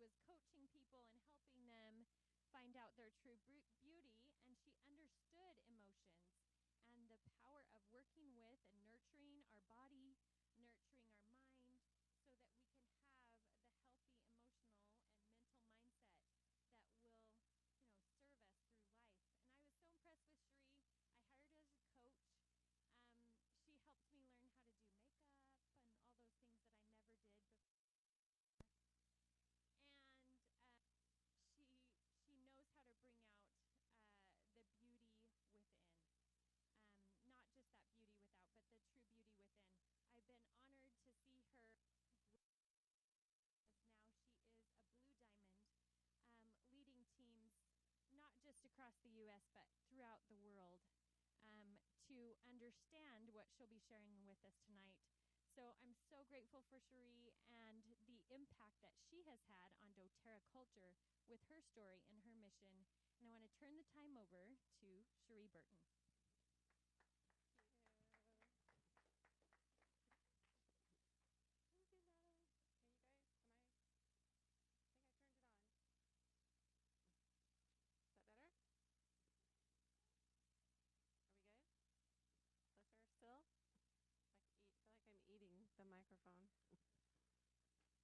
was coaching people and helping them find out their true beauty, and she understood emotions and the power of working with and nurturing our body, nurturing our mind, so that we can have the healthy emotional and mental mindset that will, serve us through life. And I was so impressed with Cherie. I hired her as a coach. She helped me learn how to do makeup and all those things that I never did before. And she knows how to bring out the beauty within. Not just that beauty without, but the true beauty within. I've been honored to see her grow, as now she is a Blue Diamond, leading teams not just across the U.S. but throughout the world, to understand what she'll be sharing with us tonight. So I'm so grateful for Cherie and the impact that she has had on doTERRA culture with her story and her mission. And I want to turn the time over to Cherie Burton. Can you guys, I think I turned it on. Is that better? Are we good? Closer still? I feel like I'm eating the microphone.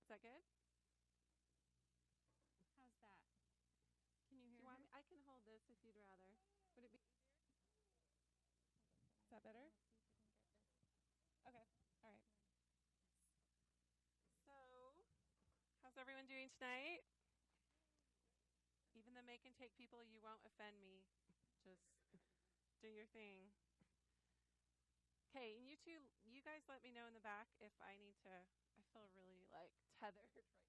Is that good? How's that? Can you hear Do you want her? me? I can hold this if you'd rather. Would it be easier? Is that better? Let's see if we can get this. Okay. All right. So, how's everyone doing tonight? Even the make and take people, you won't offend me. Just do your thing. Okay, and you guys let me know in the back if I need to. I feel really like tethered right now.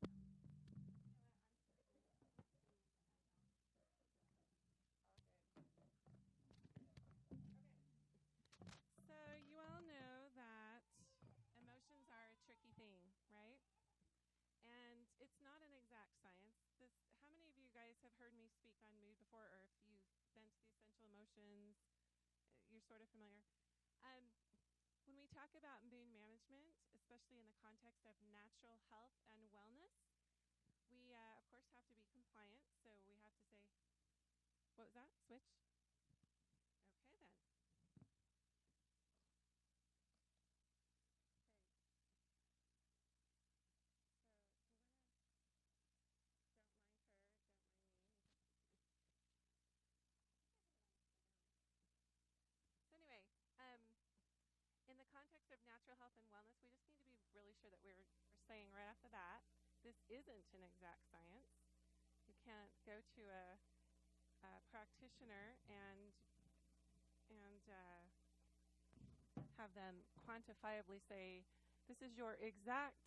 So you all know that emotions are a tricky thing, right? And it's not an exact science. How many of you guys have heard me speak on mood before, or if you've been to the Essential Emotions, you're sort of familiar. When we talk about mood management, especially in the context of natural health and wellness, we, of course, have to be compliant. So we have to say, what was that? Switch? Okay, then. Okay. So you want to, don't mind her, don't mind me. So anyway, in the context of natural health and wellness, we just need to be really sure that we're saying right off the bat, this isn't an exact science. You can't go to a practitioner and have them quantifiably say, this is your exact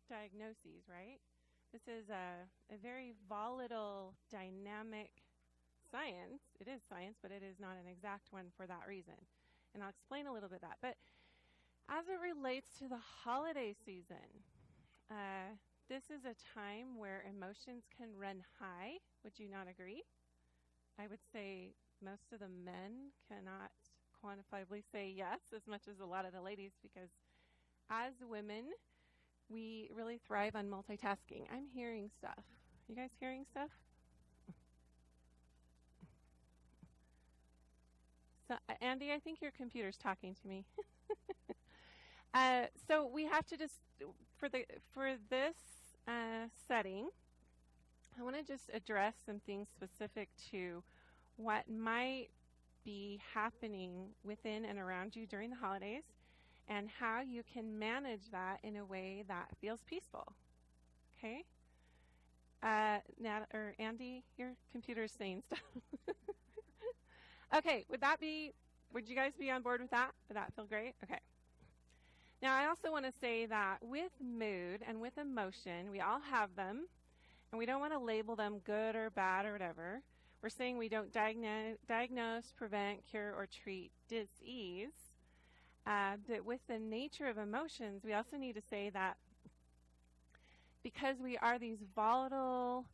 diagnoses, right? This is a very volatile, dynamic science. It is science, but it is not an exact one for that reason. And I'll explain a little bit of that. But as it relates to the holiday season, this is a time where emotions can run high. Would you not agree? I would say most of the men cannot quantifiably say yes as much as a lot of the ladies, because as women, we really thrive on multitasking. I'm hearing stuff. You guys hearing stuff? So, Andy, I think your computer's talking to me. So we have to just, for this setting, I want to just address some things specific to what might be happening within and around you during the holidays, and how you can manage that in a way that feels peaceful. Okay? Andy, your computer's saying stuff. Okay, would you guys be on board with that? Would that feel great? Okay. Now, I also want to say that with mood and with emotion, we all have them, and we don't want to label them good or bad or whatever. We're saying we don't diagnose, prevent, cure, or treat disease. But with the nature of emotions, we also need to say that because we are these volatile,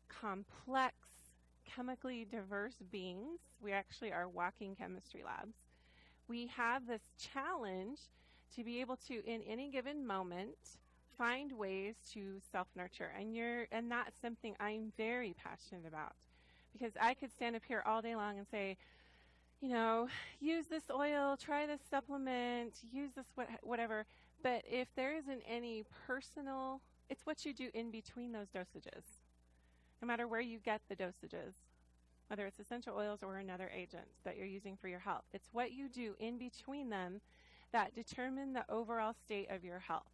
complex, chemically diverse beings, we actually are walking chemistry labs. We have this challenge to be able to, in any given moment, find ways to self-nurture. And that's something I'm very passionate about, because I could stand up here all day long and say, you know, use this oil, try this supplement, use this whatever. But if there isn't any personal, it's what you do in between those dosages. No matter where you get the dosages, whether it's essential oils or another agent that you're using for your health, it's what you do in between them that determine the overall state of your health.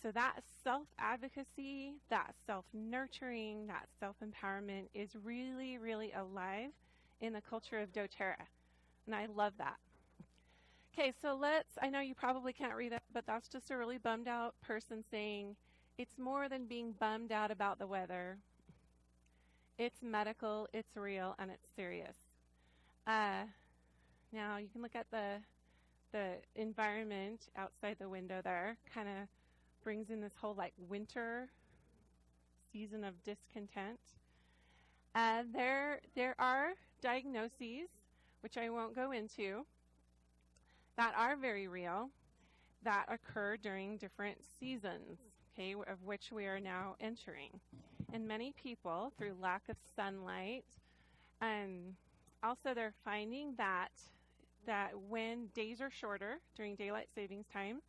So that self-advocacy, that self-nurturing, that self-empowerment is really, really alive in the culture of doTERRA. And I love that. Okay, so I know you probably can't read it, but that's just a really bummed out person saying, it's more than being bummed out about the weather. It's medical, it's real, and it's serious. Now you can look at the environment outside the window there. Kind of brings in this whole like winter season of discontent. There are diagnoses, which I won't go into, that are very real, that occur during different seasons, okay, of which we are now entering. And many people, through lack of sunlight, also they're finding that when days are shorter during daylight savings time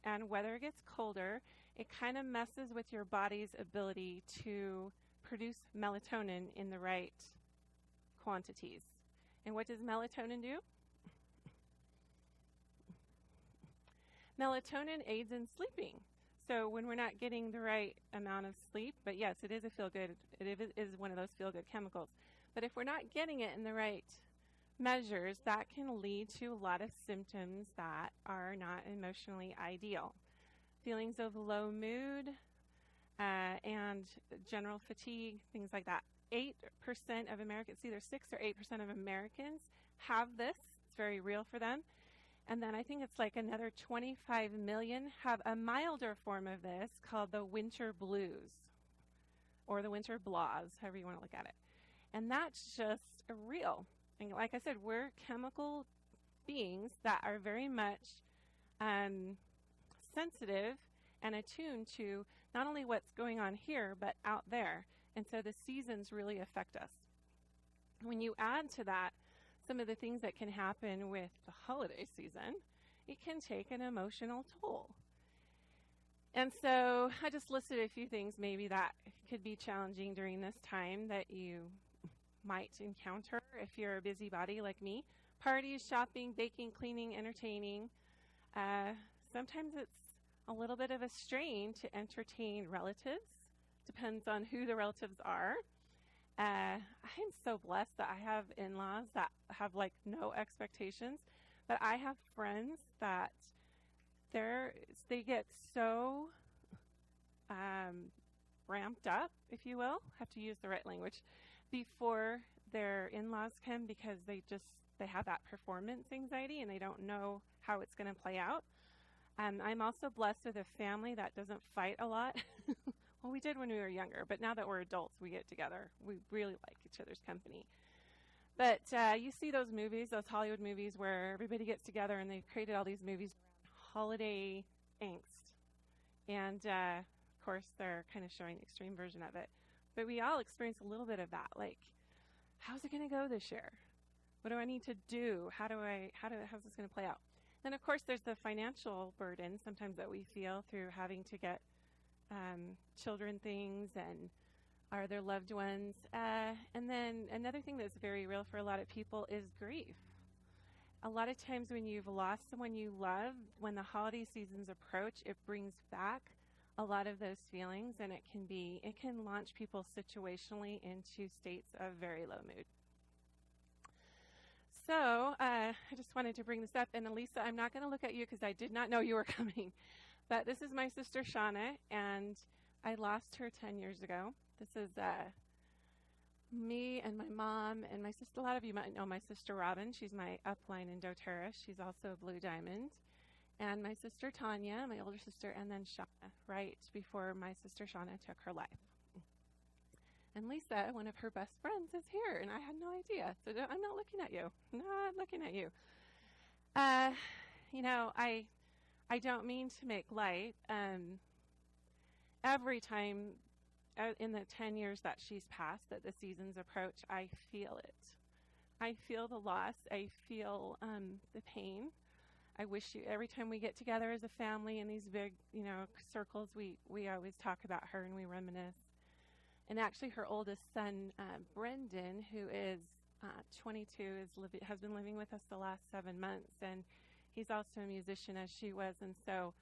and weather gets colder, it kind of messes with your body's ability to produce melatonin in the right quantities. And what does melatonin do? Melatonin aids in sleeping. So when we're not getting the right amount of sleep, but yes, it is it is one of those feel-good chemicals. But if we're not getting it in the right measures, that can lead to a lot of symptoms that are not emotionally ideal. Feelings of low mood and general fatigue, things like that. 8% of Americans, either 6 or 8% of Americans have this. It's very real for them. And then I think it's like another 25 million have a milder form of this called the winter blues or the winter blahs, however you want to look at it. And that's just real. And like I said, we're chemical beings that are very much sensitive and attuned to not only what's going on here, but out there. And so the seasons really affect us. When you add to that some of the things that can happen with the holiday season, it can take an emotional toll. And so I just listed a few things maybe that could be challenging during this time that you might encounter if you're a busybody like me. Parties, shopping, baking, cleaning, entertaining. Sometimes it's a little bit of a strain to entertain relatives. Depends on who the relatives are. I'm so blessed that I have in-laws that have like no expectations, but I have friends that they get so ramped up, if you will, have to use the right language, before their in-laws come because they have that performance anxiety and they don't know how it's going to play out. I'm also blessed with a family that doesn't fight a lot. Well, we did when we were younger, but now that we're adults, we get together. We really like each other's company. But you see those movies, those Hollywood movies where everybody gets together and they've created all these movies around holiday angst. And, of course, they're kind of showing the extreme version of it. But we all experience a little bit of that. Like, how's it going to go this year? What do I need to do? How's this going to play out? Then, of course, there's the financial burden sometimes that we feel through having to get children things and are their loved ones. And then another thing that's very real for a lot of people is grief. A lot of times when you've lost someone you love, when the holiday seasons approach, it brings back a lot of those feelings, and it can launch people situationally into states of very low mood. So I just wanted to bring this up. And Elisa, I'm not going to look at you because I did not know you were coming. But this is my sister Shauna, and I lost her 10 years ago. This is me and my mom and my sister. A lot of you might know my sister Robin. She's my upline in doTERRA. She's also a Blue Diamond. And my sister Tanya, my older sister, and then Shauna, right before my sister Shauna took her life. And Lisa, one of her best friends, is here, and I had no idea. So I'm not looking at you. Not looking at you. I don't mean to make light. every time in the 10 years that she's passed, that the seasons approach, I feel it. I feel the loss. I feel the pain. I wish every time we get together as a family in these big, circles, we always talk about her and we reminisce. And actually, her oldest son, Brendan, who is 22, has been living with us the last 7 months, and he's also a musician as she was, and so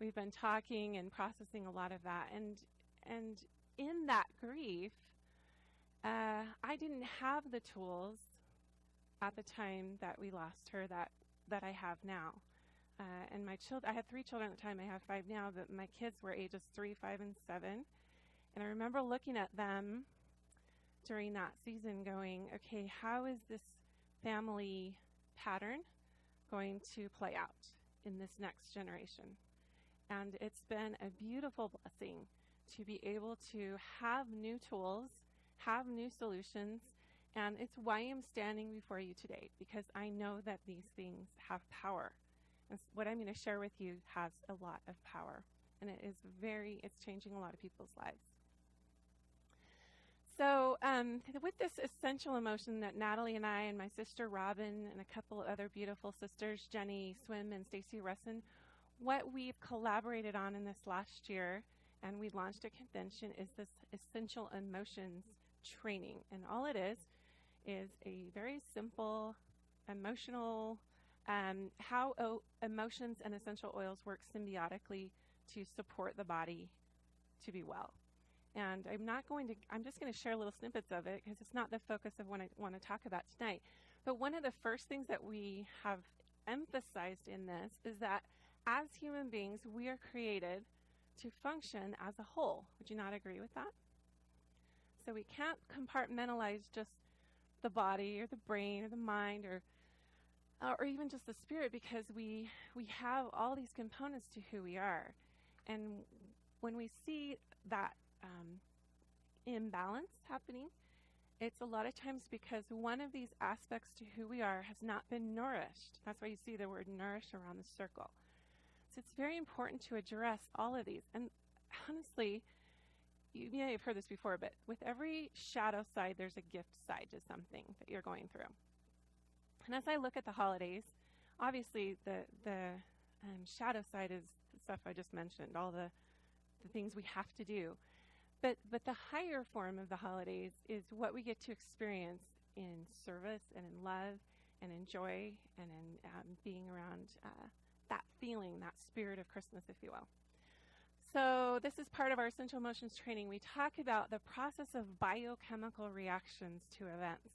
we've been talking and processing a lot of that. And in that grief, I didn't have the tools at the time that we lost her that I have now. And my children, I had 3 children at the time. I have 5 now, but my kids were ages 3, 5, and 7. And I remember looking at them during that season going, okay, how is this family pattern going to play out in this next generation? And it's been a beautiful blessing to be able to have new tools, have new solutions, and it's why I'm standing before you today, because I know that these things have power. And what I'm going to share with you has a lot of power, and it's changing a lot of people's lives. So with this essential emotion that Natalie and I and my sister Robin and a couple of other beautiful sisters, Jenny Swim and Stacy Russin, what we've collaborated on in this last year, and we launched a convention, is this essential emotions training. And all it is a very simple emotional, how emotions and essential oils work symbiotically to support the body to be well. And I'm just going to share little snippets of it because it's not the focus of what I want to talk about tonight. But one of the first things that we have emphasized in this is that as human beings, we are created to function as a whole. Would you not agree with that? So we can't compartmentalize just the body or the brain or the mind or even just the spirit, because we have all these components to who we are. And when we see that imbalance happening, it's a lot of times because one of these aspects to who we are has not been nourished. That's why you see the word nourish around the circle. So it's very important to address all of these. And honestly, you may have heard this before, but with every shadow side, there's a gift side to something that you're going through. And as I look at the holidays, obviously the shadow side is the stuff I just mentioned, all the things we have to do. But the higher form of the holidays is what we get to experience in service and in love and in joy and in being around that feeling, that spirit of Christmas, if you will. So this is part of our Essential Emotions training. We talk about the process of biochemical reactions to events.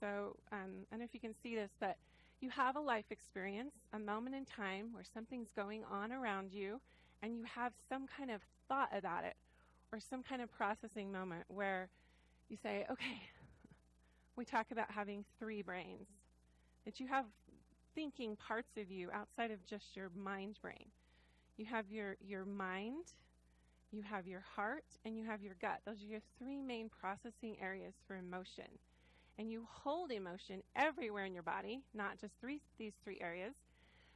So I don't know if you can see this, but you have a life experience, a moment in time where something's going on around you, and you have some kind of thought about it or some kind of processing moment where you say, okay, we talk about having 3 brains, that you have thinking parts of you outside of just your mind brain. You have your mind, you have your heart, and you have your gut. Those are your 3 main processing areas for emotion. And you hold emotion everywhere in your body, not just these 3 areas.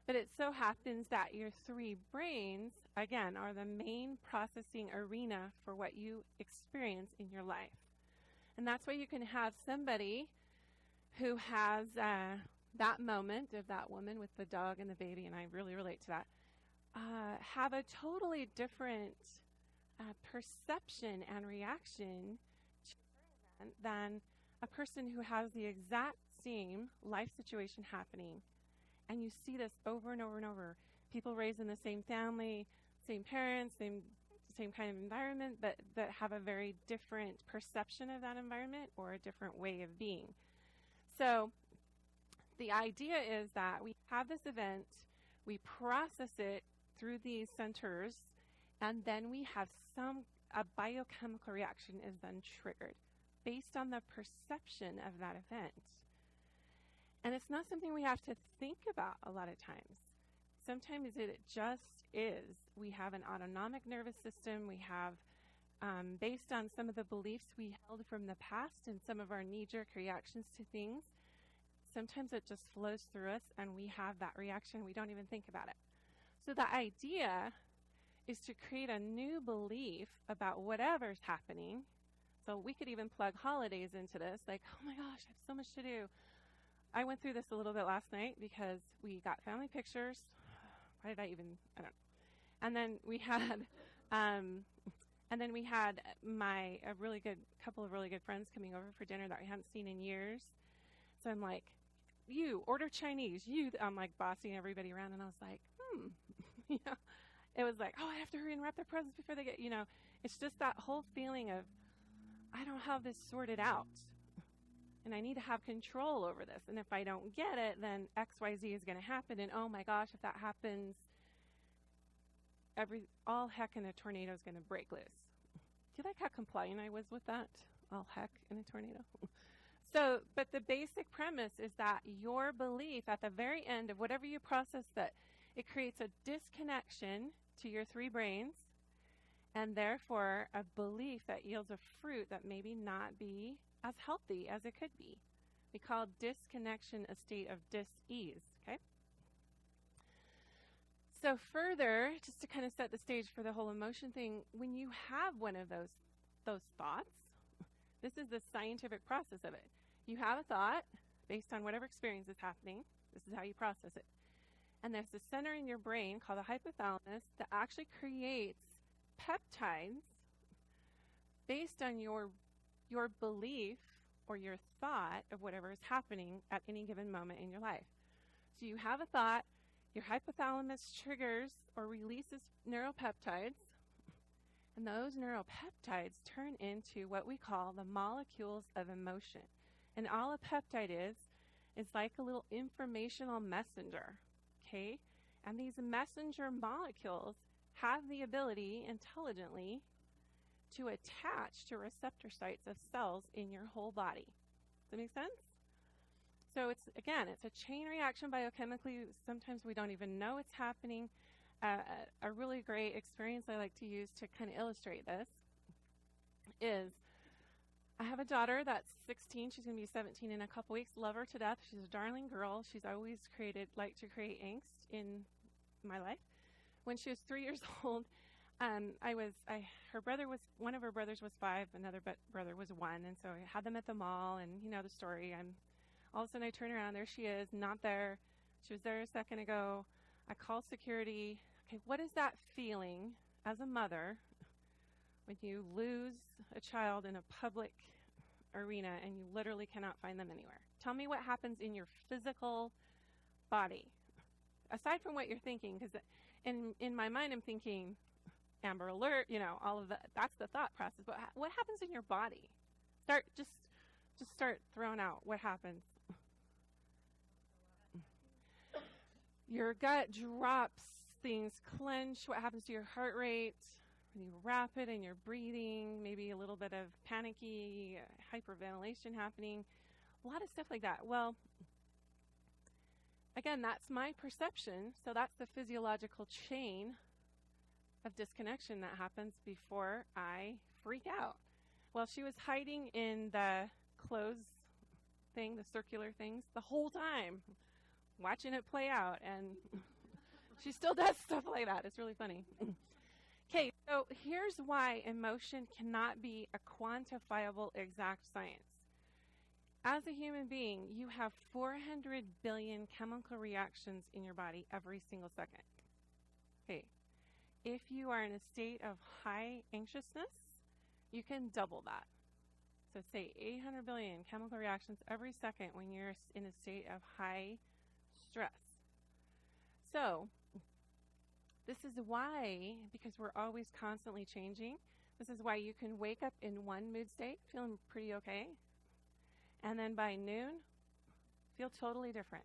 But it so happens that your 3 brains, again, are the main processing arena for what you experience in your life. And that's why you can have somebody who has that moment of that woman with the dog and the baby, and I really relate to that, have a totally different perception and reaction to an event than a person who has the exact same life situation happening. And you see this over and over and over. People raised in the same family, same parents, same kind of environment, but that have a very different perception of that environment or a different way of being. So the idea is that we have this event, we process it through these centers, and then we have a biochemical reaction is then triggered based on the perception of that event. And it's not something we have to think about a lot of times. Sometimes it just is. We have an autonomic nervous system. We have, based on some of the beliefs we held from the past and some of our knee-jerk reactions to things, sometimes it just flows through us and we have that reaction. We don't even think about it. So the idea is to create a new belief about whatever's happening. So we could even plug holidays into this, like, oh my gosh, I have so much to do. I went through this a little bit last night because we got family pictures. Why did I don't know. And then we had, a really good couple of really good friends coming over for dinner that I hadn't seen in years. So I'm like, you order Chinese. I'm like bossing everybody around, and I was like, it was like, oh, I have to hurry and wrap their presents before they get, it's just that whole feeling of, I don't have this sorted out, and I need to have control over this. And if I don't get it, then X, Y, Z is going to happen. And oh my gosh, if that happens, all heck in a tornado is going to break loose. Do you like how compliant I was with that? All heck in a tornado. So, but the basic premise is that your belief at the very end of whatever you process, that it creates a disconnection to your three brains, and therefore a belief that yields a fruit that maybe not be as healthy as it could be. We call disconnection a state of dis-ease, okay? So further, just to kind of set the stage for the whole emotion thing, when you have one of those thoughts, this is the scientific process of it. You have a thought based on whatever experience is happening. This is how you process it. And there's a center in your brain called the hypothalamus that actually creates peptides based on your belief or your thought of whatever is happening at any given moment in your life. So you have a thought, your hypothalamus triggers or releases neuropeptides, and those neuropeptides turn into what we call the molecules of emotion. And all a peptide is like a little informational messenger, okay? And these messenger molecules have the ability intelligently to attach to receptor sites of cells in your whole body. Does that make sense? So it's a chain reaction biochemically. Sometimes we don't even know it's happening. A really great experience I like to use to kind of illustrate this is I have a daughter that's 16. She's going to be 17 in a couple weeks. Love her to death. She's a darling girl. She's always liked to create angst in my life. When she was 3 years old, one of her brothers was 5, another brother was 1, and so I had them at the mall, and you know the story. All of a sudden I turn around, there she is, not there. She was there a second ago. I call security. Okay, what is that feeling as a mother when you lose a child in a public arena and you literally cannot find them anywhere? Tell me what happens in your physical body, aside from what you're thinking, because in my mind I'm thinking Amber Alert, all of that. That's the thought process. But what happens in your body? Just start throwing out what happens. Your gut drops, things clench. What happens to your heart rate? When you rapid and you're breathing, maybe a little bit of panicky hyperventilation happening, a lot of stuff like that. Well, again, that's my perception. So that's the physiological chain of disconnection that happens before I freak out. Well, she was hiding in the clothes thing, the circular things, the whole time, watching it play out, and she still does stuff like that. It's really funny. Okay, so here's why emotion cannot be a quantifiable exact science. As a human being, you have 400 billion chemical reactions in your body every single second. Okay, if you are in a state of high anxiousness, you can double that. So say 800 billion chemical reactions every second when you're in a state of high stress. So this is why, because we're always constantly changing, this is why you can wake up in one mood state feeling pretty okay, and then by noon feel totally different.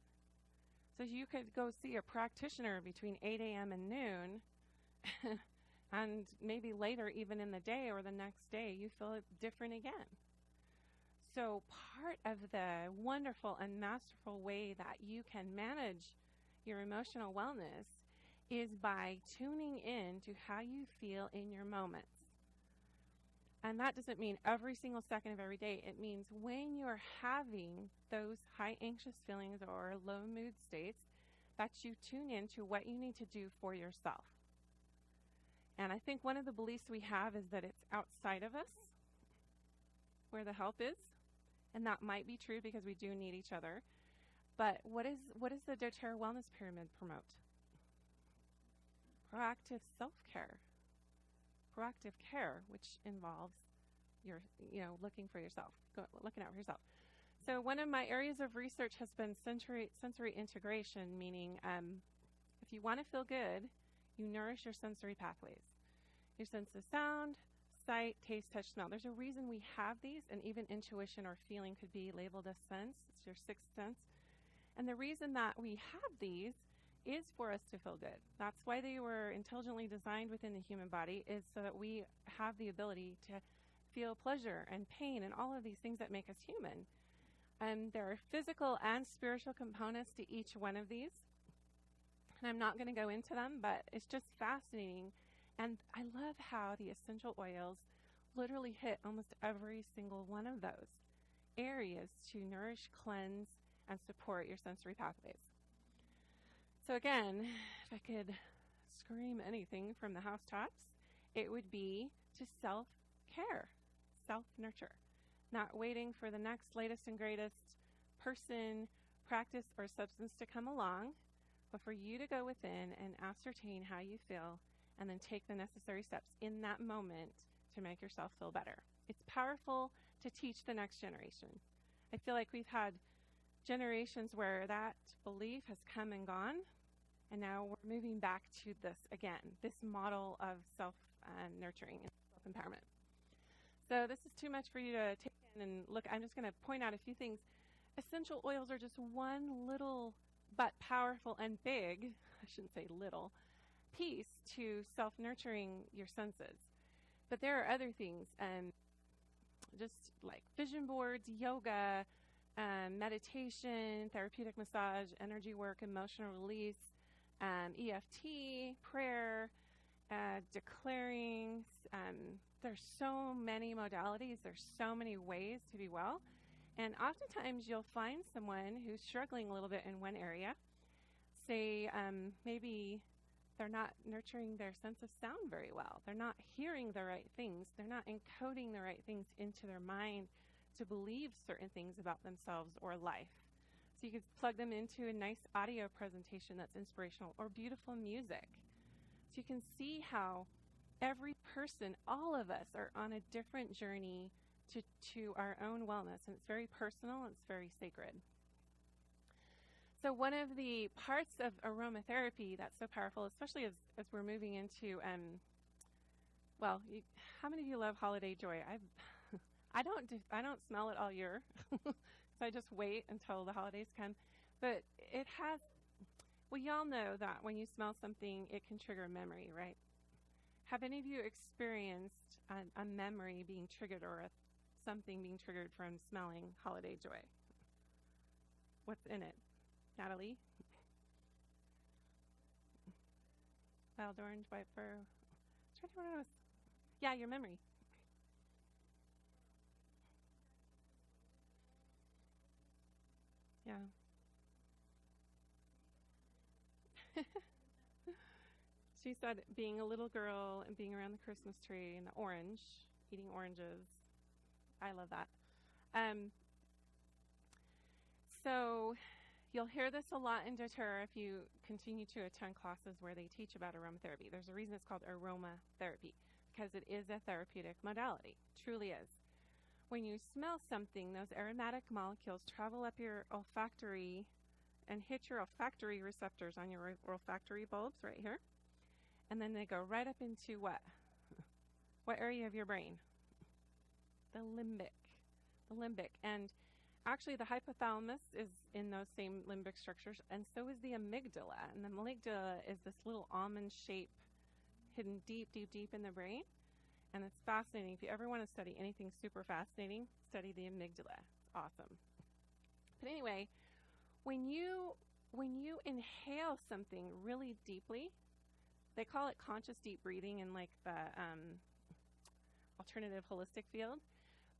So you could go see a practitioner between 8 a.m. and noon and maybe later, even in the day or the next day, you feel different again. So part of the wonderful and masterful way that you can manage your emotional wellness is by tuning in to how you feel in your moments. And that doesn't mean every single second of every day. It means when you're having those high anxious feelings or low mood states, that you tune in to what you need to do for yourself. And I think one of the beliefs we have is that it's outside of us where the help is. And that might be true because we do need each other. But what does the doTERRA Wellness Pyramid promote? Proactive self-care. Proactive care, which involves looking for yourself, looking out for yourself. So one of my areas of research has been sensory integration, meaning if you want to feel good, you nourish your sensory pathways. Your sense of sound, sight, taste, touch, smell. There's a reason we have these, and even intuition or feeling could be labeled as sense. It's your sixth sense. And the reason that we have these is for us to feel good. That's why they were intelligently designed within the human body, is so that we have the ability to feel pleasure and pain and all of these things that make us human. There are physical and spiritual components to each one of these. And I'm not going to go into them, but it's just fascinating. And I love how the essential oils literally hit almost every single one of those areas to nourish, cleanse, and support your sensory pathways. So again, if I could scream anything from the housetops, it would be to self-care, self-nurture. Not waiting for the next latest and greatest person, practice, or substance to come along, but for you to go within and ascertain how you feel and then take the necessary steps in that moment to make yourself feel better. It's powerful to teach the next generation. I feel like we've had generations where that belief has come and gone, and now we're moving back to this again, this model of self-nurturing and self-empowerment. So this is too much for you to take in and look. I'm just going to point out a few things. Essential oils are just one little but powerful and big, I shouldn't say little, piece to self-nurturing your senses. But there are other things, just like vision boards, yoga, meditation, therapeutic massage, energy work, emotional release, EFT, prayer, declaring. There's so many modalities. There's so many ways to be well. And oftentimes you'll find someone who's struggling a little bit in one area. Say maybe they're not nurturing their sense of sound very well. They're not hearing the right things. They're not encoding the right things into their mind to believe certain things about themselves or life. So you could plug them into a nice audio presentation that's inspirational, or beautiful music. So you can see how every person, all of us, are on a different journey to our own wellness, and it's very personal, and it's very sacred. So one of the parts of aromatherapy that's so powerful, especially as we're moving into, how many of you love holiday joy? I don't smell it all year, so I just wait until the holidays come. But it has, y'all know that when you smell something, it can trigger a memory, right? Have any of you experienced a memory being triggered, or something being triggered from smelling holiday joy? What's in it? Natalie? Wild orange, white fur. Try to remember. Yeah, your memory. Yeah. She said being a little girl and being around the Christmas tree and the orange, eating oranges. I love that. So you'll hear this a lot in doTERRA if you continue to attend classes where they teach about aromatherapy. There's a reason it's called aromatherapy, because it is a therapeutic modality. Truly is. When you smell something, those aromatic molecules travel up your olfactory and hit your olfactory receptors on your olfactory bulbs right here. And then they go right up into what? What area of your brain? The limbic. The limbic. And actually the hypothalamus is in those same limbic structures, and so is the amygdala. And the amygdala is this little almond shape hidden deep, deep, deep in the brain. And it's fascinating. If you ever want to study anything super fascinating, study the amygdala. It's awesome. But anyway, when you inhale something really deeply, they call it conscious deep breathing in like the alternative holistic field,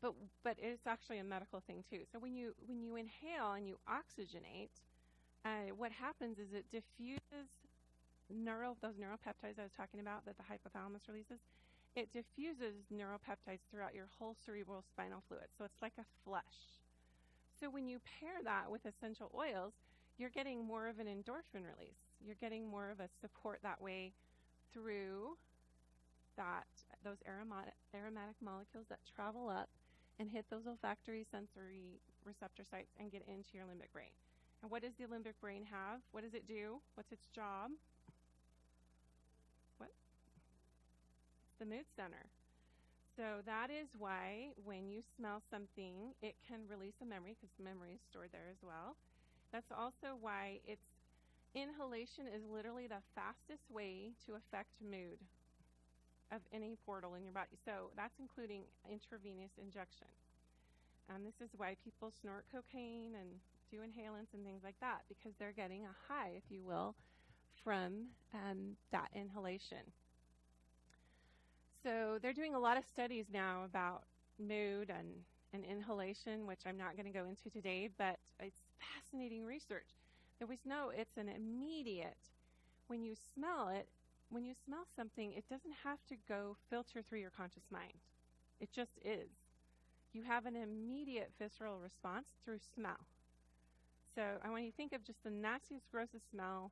but it's actually a medical thing too. So when you inhale and you oxygenate, what happens is it diffuses those neuropeptides I was talking about that the hypothalamus releases, it diffuses neuropeptides throughout your whole cerebral spinal fluid. So it's like a flush. So when you pair that with essential oils, you're getting more of an endorphin release. You're getting more of a support that way through those aromatic molecules that travel up and hit those olfactory sensory receptor sites and get into your limbic brain. And what does the limbic brain have? What does it do? What's its job? What? It's the mood center. So that is why when you smell something, it can release a memory, because memory is stored there as well. That's also why inhalation is literally the fastest way to affect mood of any portal in your body. So that's including intravenous injection. This is why people snort cocaine and do inhalants and things like that, because they're getting a high, if you will, from that inhalation. So they're doing a lot of studies now about mood and inhalation, which I'm not going to go into today, but it's fascinating research. It's an immediate, when you smell something, it doesn't have to go filter through your conscious mind. It just is. You have an immediate visceral response through smell. So I want you to think of just the nastiest, grossest smell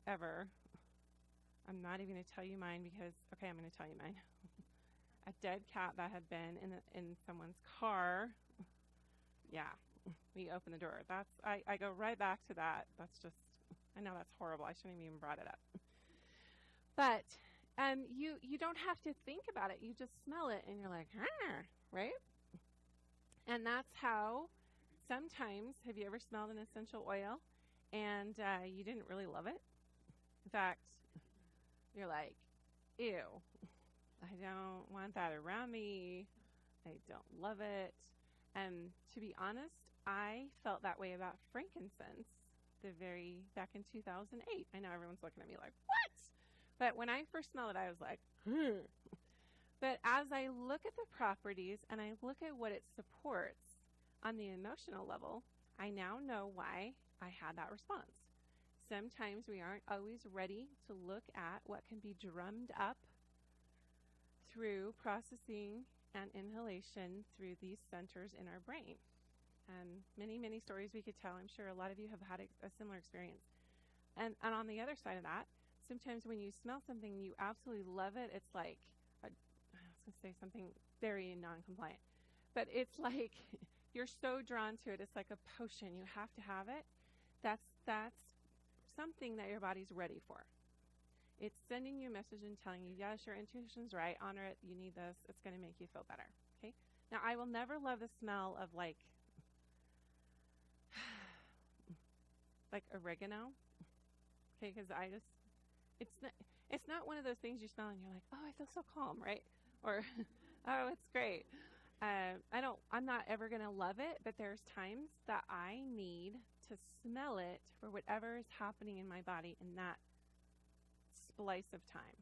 ever. I'm not even going to tell you mine because, okay, I'm going to tell you mine. A dead cat that had been in someone's car. Yeah, we open the door. I go right back to that. That's just, I know that's horrible. I shouldn't have even brought it up. But you don't have to think about it. You just smell it and you're like, right? And that's how sometimes, have you ever smelled an essential oil and you didn't really love it? In fact, you're like, ew, I don't want that around me. I don't love it. And to be honest, I felt that way about frankincense back in 2008. I know everyone's looking at me like, what? But when I first smelled it, I was like, But as I look at the properties and I look at what it supports on the emotional level, I now know why I had that response. Sometimes we aren't always ready to look at what can be drummed up through processing and inhalation through these centers in our brain. Many, many stories we could tell. I'm sure a lot of you have had a similar experience. And on the other side of that, sometimes when you smell something, you absolutely love it. It's like, I was going to say something very non-compliant, but it's like you're so drawn to it. It's like a potion. You have to have it. That's something that your body's ready for. It's sending you a message and telling you, yes, your intuition's right. Honor it. You need this. It's going to make you feel better. Okay. Now, I will never love the smell of like oregano. Okay, because it's not one of those things you smell and you're like, oh, I feel so calm, right? Or, oh, it's great. I'm not ever going to love it, but there's times that I need to smell it for whatever is happening in my body in that splice of time.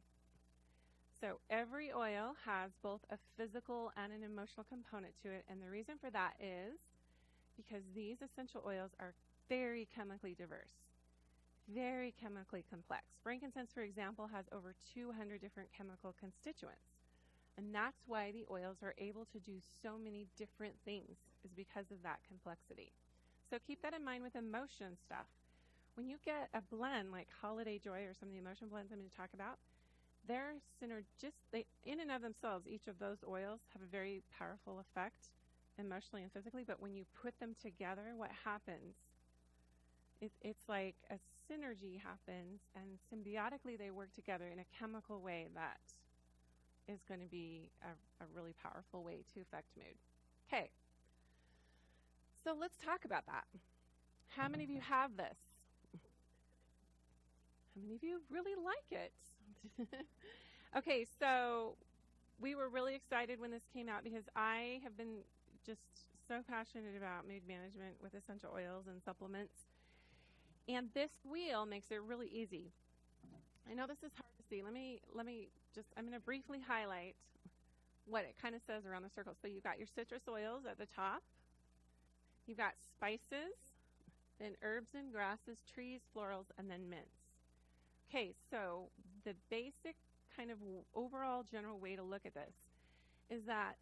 So every oil has both a physical and an emotional component to it, and the reason for that is because these essential oils are very chemically diverse, very chemically complex. Frankincense, for example, has over 200 different chemical constituents. And that's why the oils are able to do so many different things, is because of that complexity. So keep that in mind with emotion stuff. When you get a blend like Holiday Joy or some of the emotion blends I'm going to talk about, they're synergistic. In and of themselves, each of those oils have a very powerful effect emotionally and physically, but when you put them together, what happens? It's like a synergy happens, and symbiotically they work together in a chemical way that is going to be a really powerful way to affect mood. Okay, so let's talk about that. How many of you have this? How many of you really like it? Okay, so we were really excited when this came out because I have been just so passionate about mood management with essential oils and supplements. And this wheel makes it really easy. I know this is hard to see. Let me I'm going to briefly highlight what it kind of says around the circle. So you've got your citrus oils at the top. You've got spices, then herbs and grasses, trees, florals, and then mints. Okay, so the basic kind of overall general way to look at this is that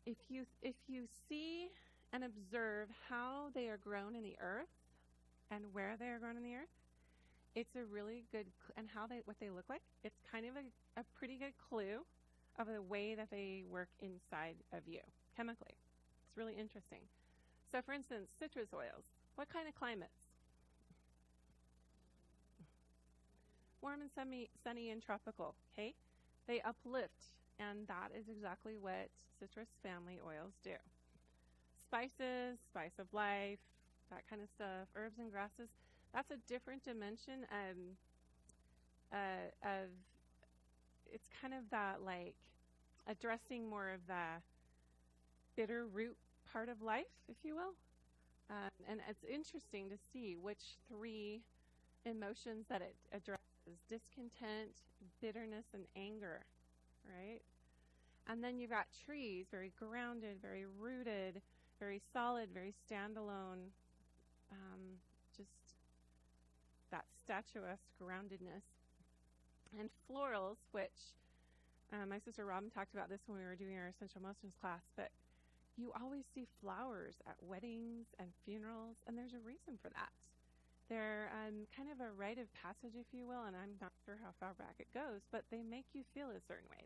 if you see and observe how they are grown in the earth and where they are grown in the earth, it's a really good, and what they look like, it's kind of a pretty good clue of the way that they work inside of you chemically. It's really interesting. So for instance, citrus oils, what kind of climates? Warm and sunny and tropical, okay? They uplift, and that is exactly what citrus family oils do. Spices, spice of life, that kind of stuff, herbs and grasses, that's a different dimension of it's kind of that like addressing more of the bitter root part of life, if you will. And it's interesting to see which three emotions that it addresses: discontent, bitterness, and anger, right? And then you've got trees, very grounded, very rooted, very solid, very standalone, just that statuesque groundedness. And florals, which my sister Robin talked about this when we were doing our essential emotions class, but you always see flowers at weddings and funerals, and there's a reason for that. They're kind of a rite of passage, if you will, and I'm not sure how far back it goes, but they make you feel a certain way.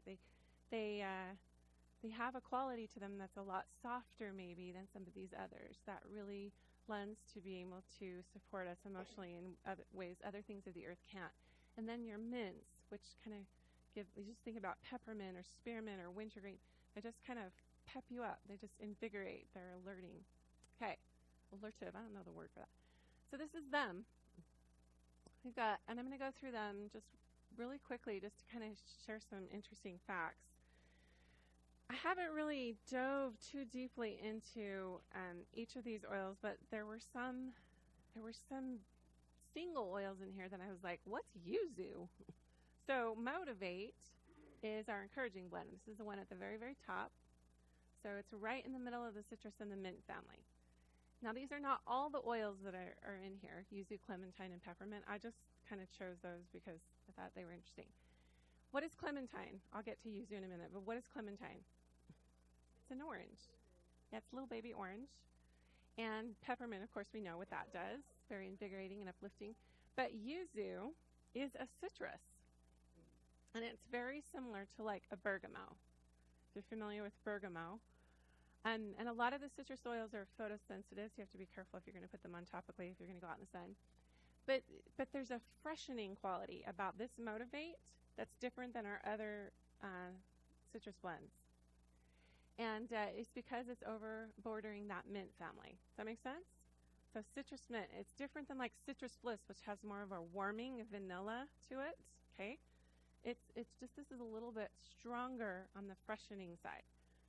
They have a quality to them that's a lot softer maybe than some of these others that really lends to be able to support us emotionally in other ways other things of the earth can't. And then your mints, which kind of you just think about peppermint or spearmint or wintergreen, they just kind of pep you up. They just invigorate. They're alerting. Okay, alertive, I don't know the word for that. So this is them. We've got, and I'm going to go through them just really quickly just to kind of share some interesting facts. I haven't really dove too deeply into each of these oils, but there were some single oils in here that I was like, what's yuzu? So Motivate is our encouraging blend. This is the one at the very, very top. So it's right in the middle of the citrus and the mint family. Now these are not all the oils that are in here, yuzu, clementine, and peppermint. I just kind of chose those because I thought they were interesting. What is clementine? I'll get to yuzu in a minute, but what is clementine? It's an orange. Yeah, it's a little baby orange. And peppermint, of course, we know what that does. Very invigorating and uplifting. But yuzu is a citrus. And it's very similar to like a bergamot. If you're familiar with bergamot. And a lot of the citrus oils are photosensitive, so you have to be careful if you're going to put them on topically if you're going to go out in the sun. But there's a freshening quality about this Motivate that's different than our other citrus blends. And it's because it's bordering that mint family. Does that make sense? So citrus mint, it's different than like Citrus Bliss, which has more of a warming vanilla to it. Okay, it's just this is a little bit stronger on the freshening side,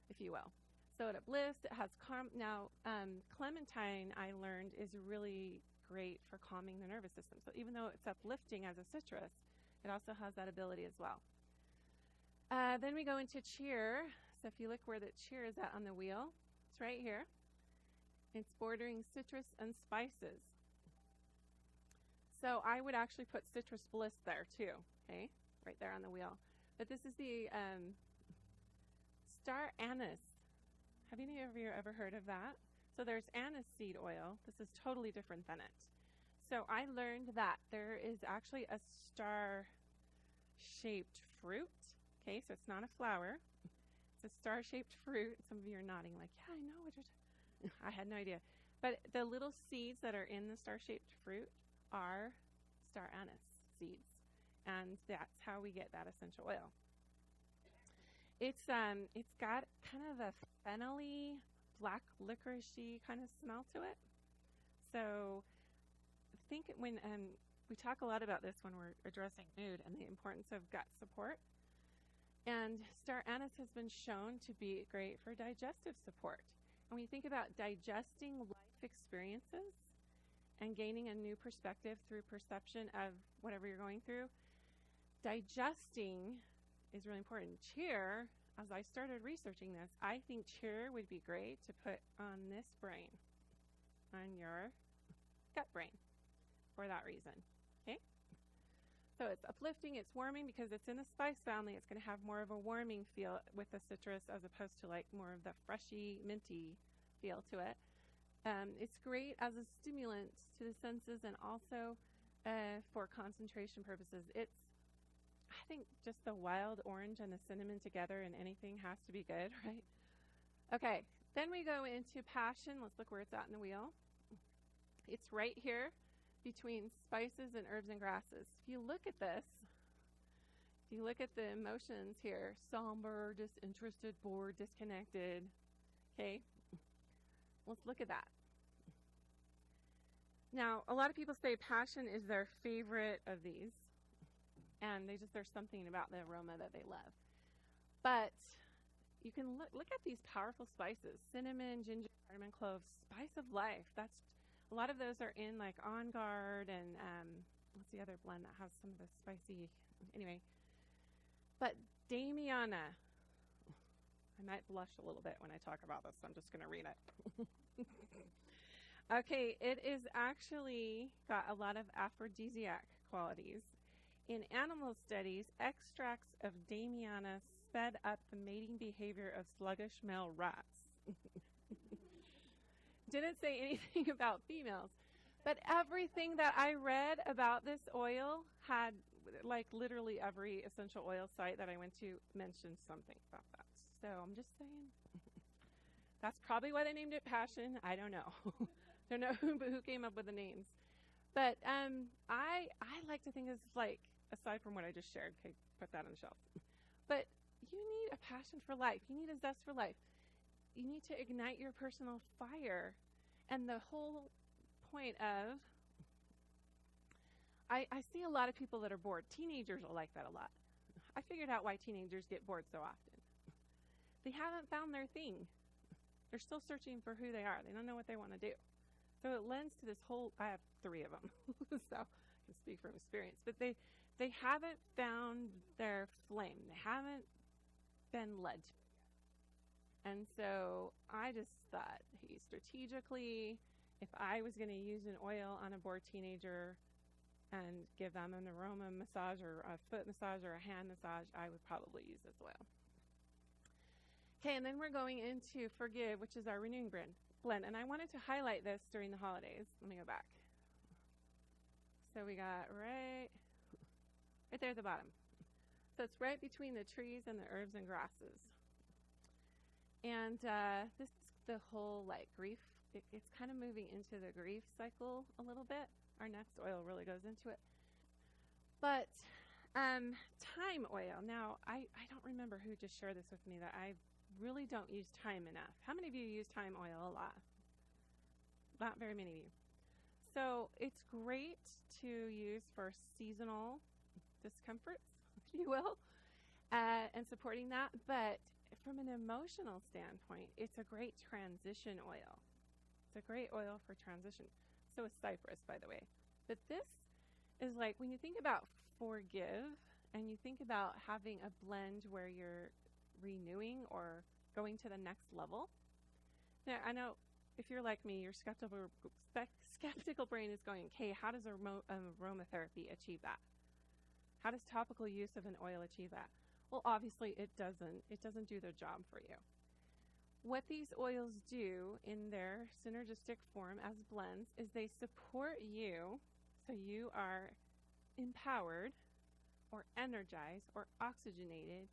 if you will. Soda Bliss, it has clementine, I learned, is really great for calming the nervous system. So even though it's uplifting as a citrus, it also has that ability as well. Then we go into cheer. So if you look where the cheer is at on the wheel, it's right here. It's bordering citrus and spices. So I would actually put Citrus Bliss there too, okay, right there on the wheel. But this is the star anise. Have any of you ever heard of that? So there's anise seed oil. This is totally different than it. So I learned that there is actually a star-shaped fruit. Okay, so it's not a flower. It's a star-shaped fruit. Some of you are nodding like, yeah, I know what you're talking. I had no idea. But the little seeds that are in the star-shaped fruit are star anise seeds. And that's how we get that essential oil. It's got kind of a fennelly, black licorice-y kind of smell to it. So think when we talk a lot about this when we're addressing mood and the importance of gut support. And star anise has been shown to be great for digestive support. And when you think about digesting life experiences and gaining a new perspective through perception of whatever you're going through, digesting is really important. Cheer, as I started researching this, I think cheer would be great to put on this brain, on your gut brain, for that reason. Okay? So it's uplifting, it's warming because it's in the spice family. It's going to have more of a warming feel with the citrus as opposed to like more of the freshy, minty feel to it. It's great as a stimulant to the senses and also for concentration purposes. I think just the wild orange and the cinnamon together in anything has to be good, right? Okay, then we go into passion. Let's look where it's at in the wheel. It's right here between spices and herbs and grasses. If you look at this, if you look at the emotions here, somber, disinterested, bored, disconnected, okay, let's look at that. Now, a lot of people say passion is their favorite of these, and there's something about the aroma that they love. But you can look at these powerful spices: cinnamon, ginger, cardamom, cloves, spice of life. A lot of those are in like On Guard and what's the other blend that has some of the spicy? Anyway, but Damiana. I might blush a little bit when I talk about this. So I'm just going to read it. Okay, it is actually got a lot of aphrodisiac qualities. In animal studies, extracts of Damiana sped up the mating behavior of sluggish male rats. Didn't say anything about females, but everything that I read about this oil had, like literally every essential oil site that I went to mentioned something about that. So I'm just saying, that's probably why they named it Passion. I don't know. Don't know who came up with the names. But I like to think it's like, aside from what I just shared, okay, put that on the shelf. But you need a passion for life. You need a zest for life. You need to ignite your personal fire. And the whole point of, I see a lot of people that are bored. Teenagers will like that a lot. I figured out why teenagers get bored so often. They haven't found their thing. They're still searching for who they are. They don't know what they want to do. So it lends to this whole, I have 3 of them, so I can speak from experience. But they haven't found their flame. They haven't been led to it yet. And so I just thought, hey, strategically, if I was going to use an oil on a bored teenager and give them an aroma massage or a foot massage or a hand massage, I would probably use this oil. Okay, and then we're going into Forgive, which is our renewing blend. And I wanted to highlight this during the holidays. Let me go back. So we got right there at the bottom. So it's right between the trees and the herbs and grasses. And this is the whole like grief. It's kind of moving into the grief cycle a little bit. Our next oil really goes into it. But thyme oil. Now, I don't remember who just shared this with me that I really don't use thyme enough. How many of you use thyme oil a lot? Not very many of you. So it's great to use for seasonal discomforts, if you will, and supporting that. But from an emotional standpoint, it's a great transition oil. It's a great oil for transition. So is cypress, by the way. But this is like when you think about forgive and you think about having a blend where you're renewing or going to the next level. Now, I know if you're like me, your skeptical brain is going, okay, how does aromatherapy achieve that? How does topical use of an oil achieve that? Well, obviously it doesn't. It doesn't do the job for you. What these oils do in their synergistic form as blends is they support you so you are empowered or energized or oxygenated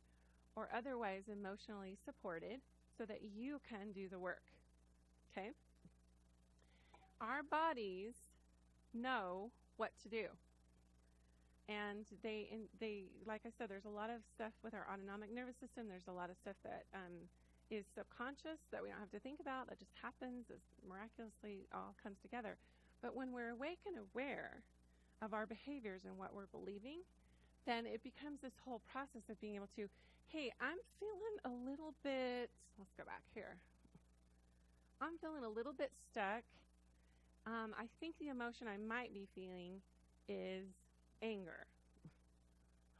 or otherwise emotionally supported so that you can do the work. Okay? Our bodies know what to do. And they, like I said, there's a lot of stuff with our autonomic nervous system. There's a lot of stuff that is subconscious that we don't have to think about, that just happens, as miraculously all comes together. But when we're awake and aware of our behaviors and what we're believing, then it becomes this whole process of being able to, hey, I'm feeling a little bit, let's go back here. I'm feeling a little bit stuck. I think the emotion I might be feeling is anger.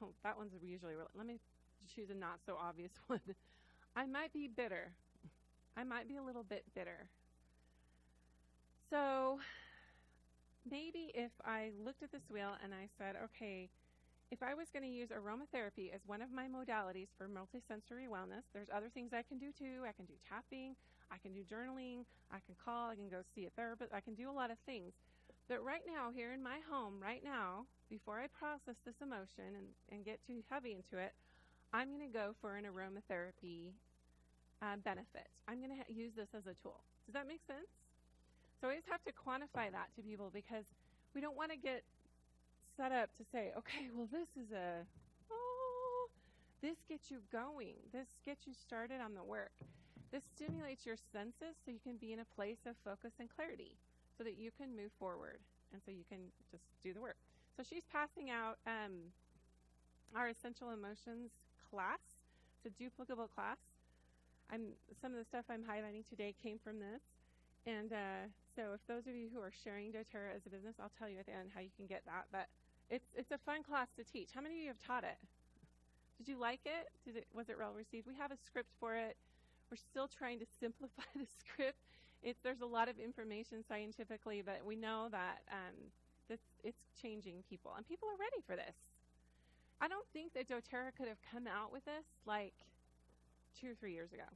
Oh, that one's usually, let me choose a not so obvious one. I might be bitter. I might be a little bit bitter. So maybe if I looked at this wheel and I said, okay, if I was going to use aromatherapy as one of my modalities for multisensory wellness, there's other things I can do too. I can do tapping, I can do journaling, I can call, I can go see a therapist, I can do a lot of things. But right now, here in my home, right now, before I process this emotion and get too heavy into it, I'm going to go for an aromatherapy benefit. I'm going to use this as a tool. Does that make sense? So I just have to quantify that to people because we don't want to get set up to say, okay, well, this gets you going. This gets you started on the work. This stimulates your senses so you can be in a place of focus and clarity so that you can move forward and so you can just do the work. So she's passing out our Essential Emotions class. It's a duplicable class. Some of the stuff I'm highlighting today came from this. And so if those of you who are sharing doTERRA as a business, I'll tell you at the end how you can get that. But it's a fun class to teach. How many of you have taught it? Did you like it? Was it well received? We have a script for it. We're still trying to simplify the script. There's a lot of information scientifically, but we know that it's changing people. And people are ready for this. I don't think that doTERRA could have come out with this like 2 or 3 years ago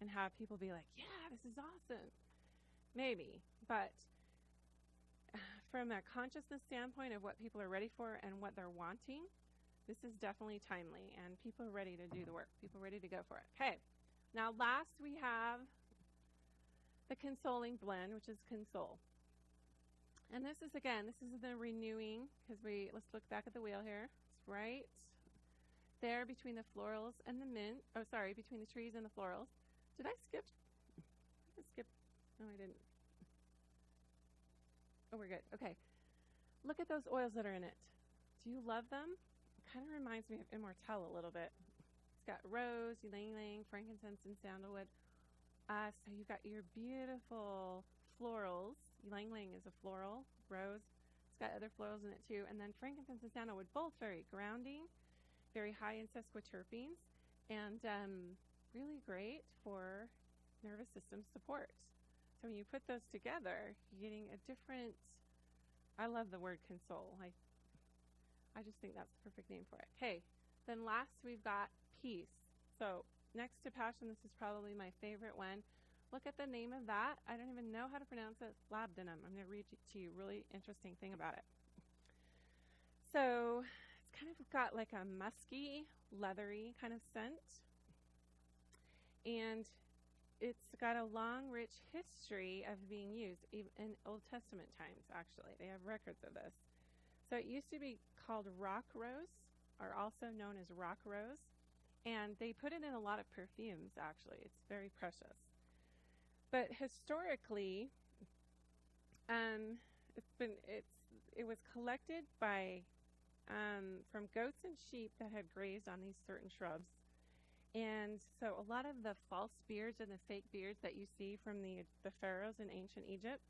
and have people be like, yeah, this is awesome. Maybe, but from a consciousness standpoint of what people are ready for and what they're wanting, this is definitely timely, and people are ready to do the work. People are ready to go for it. Okay, now last we have the Consoling Blend, which is Console. And this is the renewing, because let's look back at the wheel here. It's right there between the florals and the mint. Oh, sorry, between the trees and the florals. Did I skip? No, I didn't. Oh, we're good. Okay. Look at those oils that are in it. Do you love them? It kind of reminds me of Immortelle a little bit. It's got rose, ylang-ylang, frankincense, and sandalwood. So you've got your beautiful florals. Ylang-ylang is a floral, rose. It's got other florals in it too. And then frankincense and sandalwood, both very grounding, very high in sesquiterpenes, and really great for nervous system support. So when you put those together, you're getting a different, I love the word console. I just think that's the perfect name for it. Okay, then last we've got peace. So next to passion, this is probably my favorite one. Look at the name of that. I don't even know how to pronounce it. Labdanum. I'm going to read it to you. Really interesting thing about it. So it's kind of got like a musky, leathery kind of scent. And it's got a long, rich history of being used, even in Old Testament times, actually. They have records of this. So it used to be called rock rose, or also known as rock rose. And they put it in a lot of perfumes, actually. It's very precious. But historically, it was collected by from goats and sheep that had grazed on these certain shrubs. And so a lot of the false beards and the fake beards that you see from the pharaohs in ancient Egypt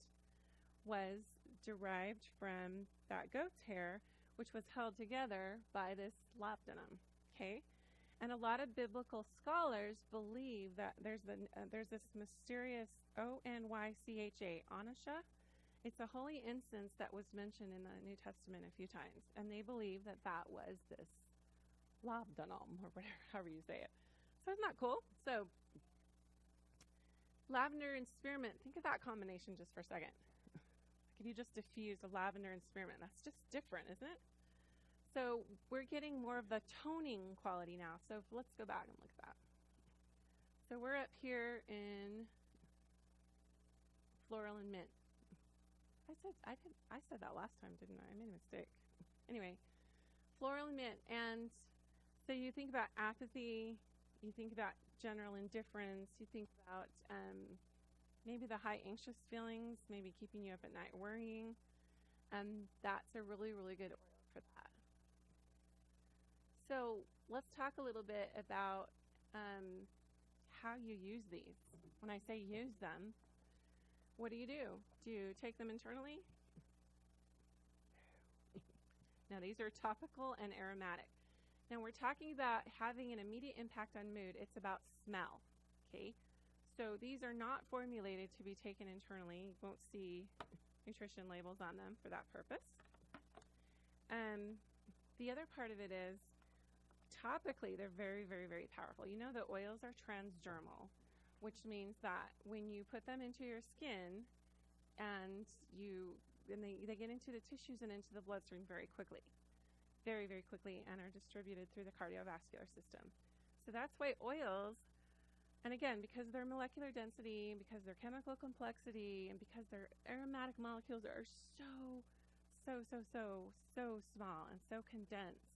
was derived from that goat's hair, which was held together by this labdanum. Okay, and a lot of biblical scholars believe that there's this mysterious Onycha, Onasha. It's a holy incense that was mentioned in the New Testament a few times, and they believe that that was this labdanum, or whatever, however you say it. So isn't that cool? So lavender and spearmint, think of that combination just for a second. Like if you just diffuse a lavender and spearmint, that's just different, isn't it? So we're getting more of the toning quality now. So let's go back and look at that. So we're up here in floral and mint. I said that last time, didn't I? I made a mistake. Anyway, floral and mint. And so you think about apathy, you think about general indifference, you think about maybe the high anxious feelings, maybe keeping you up at night worrying. That's a really, really good oil for that. So let's talk a little bit about how you use these. When I say use them, what do? Do you take them internally? Now these are topical and aromatic. Now we're talking about having an immediate impact on mood. It's about smell, okay? So these are not formulated to be taken internally. You won't see nutrition labels on them for that purpose. the other part of it is, topically, they're very, very, very powerful. You know that oils are transdermal, which means that when you put them into your skin and they get into the tissues and into the bloodstream very quickly, very, very quickly, and are distributed through the cardiovascular system. So that's why oils, and again, because their molecular density, because their chemical complexity, and because their aromatic molecules are so small and so condensed,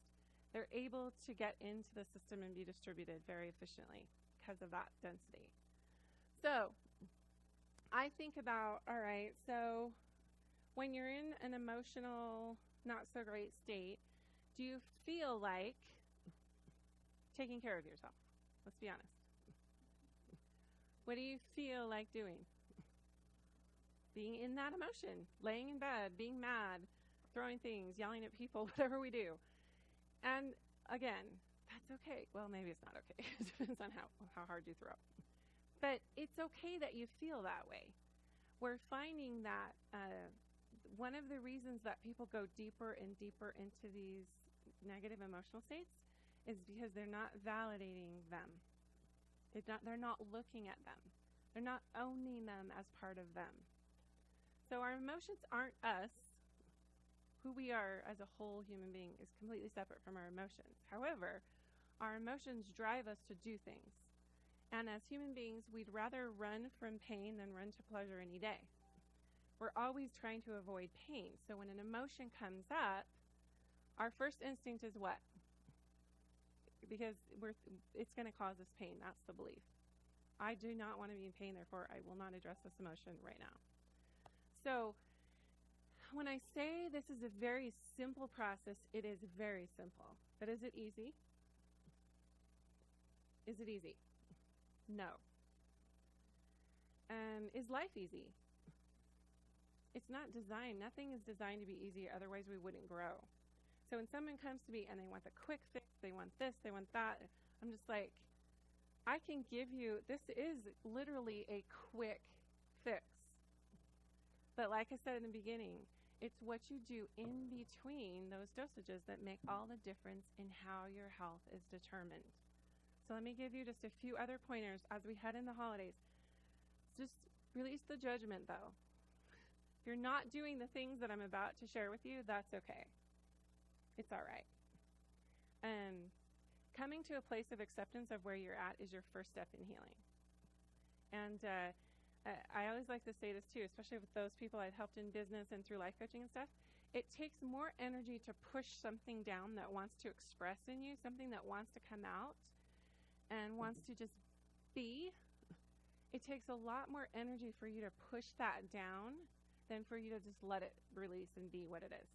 they're able to get into the system and be distributed very efficiently because of that density. So I think about, all right, so when you're in an emotional, not so great state, do you feel like taking care of yourself? Let's be honest. What do you feel like doing? Being in that emotion, laying in bed, being mad, throwing things, yelling at people, whatever we do. And again, that's okay. Well, maybe it's not okay. It depends on how hard you throw. But it's okay that you feel that way. We're finding that one of the reasons that people go deeper and deeper into these negative emotional states is because they're not validating them. They're not looking at them. They're not owning them as part of them. So our emotions aren't us. Who we are as a whole human being is completely separate from our emotions. However, our emotions drive us to do things. And as human beings, we'd rather run from pain than run to pleasure any day. We're always trying to avoid pain. So when an emotion comes up, our first instinct is what? Because it's going to cause us pain. That's the belief. I do not want to be in pain, therefore I will not address this emotion right now. So when I say this is a very simple process, it is very simple. But is it easy? Is it easy? No. Is life easy? It's not designed. Nothing is designed to be easy, otherwise we wouldn't grow. So when someone comes to me and they want the quick fix, they want this, they want that, I'm just like, I can give you, this is literally a quick fix. But like I said in the beginning, it's what you do in between those dosages that make all the difference in how your health is determined. So let me give you just a few other pointers as we head in the holidays. Just release the judgment, though. If you're not doing the things that I'm about to share with you, that's okay. It's all right. Coming to a place of acceptance of where you're at is your first step in healing. And I always like to say this too, especially with those people I've helped in business and through life coaching and stuff. It takes more energy to push something down that wants to express in you, something that wants to come out and wants to just be. It takes a lot more energy for you to push that down than for you to just let it release and be what it is.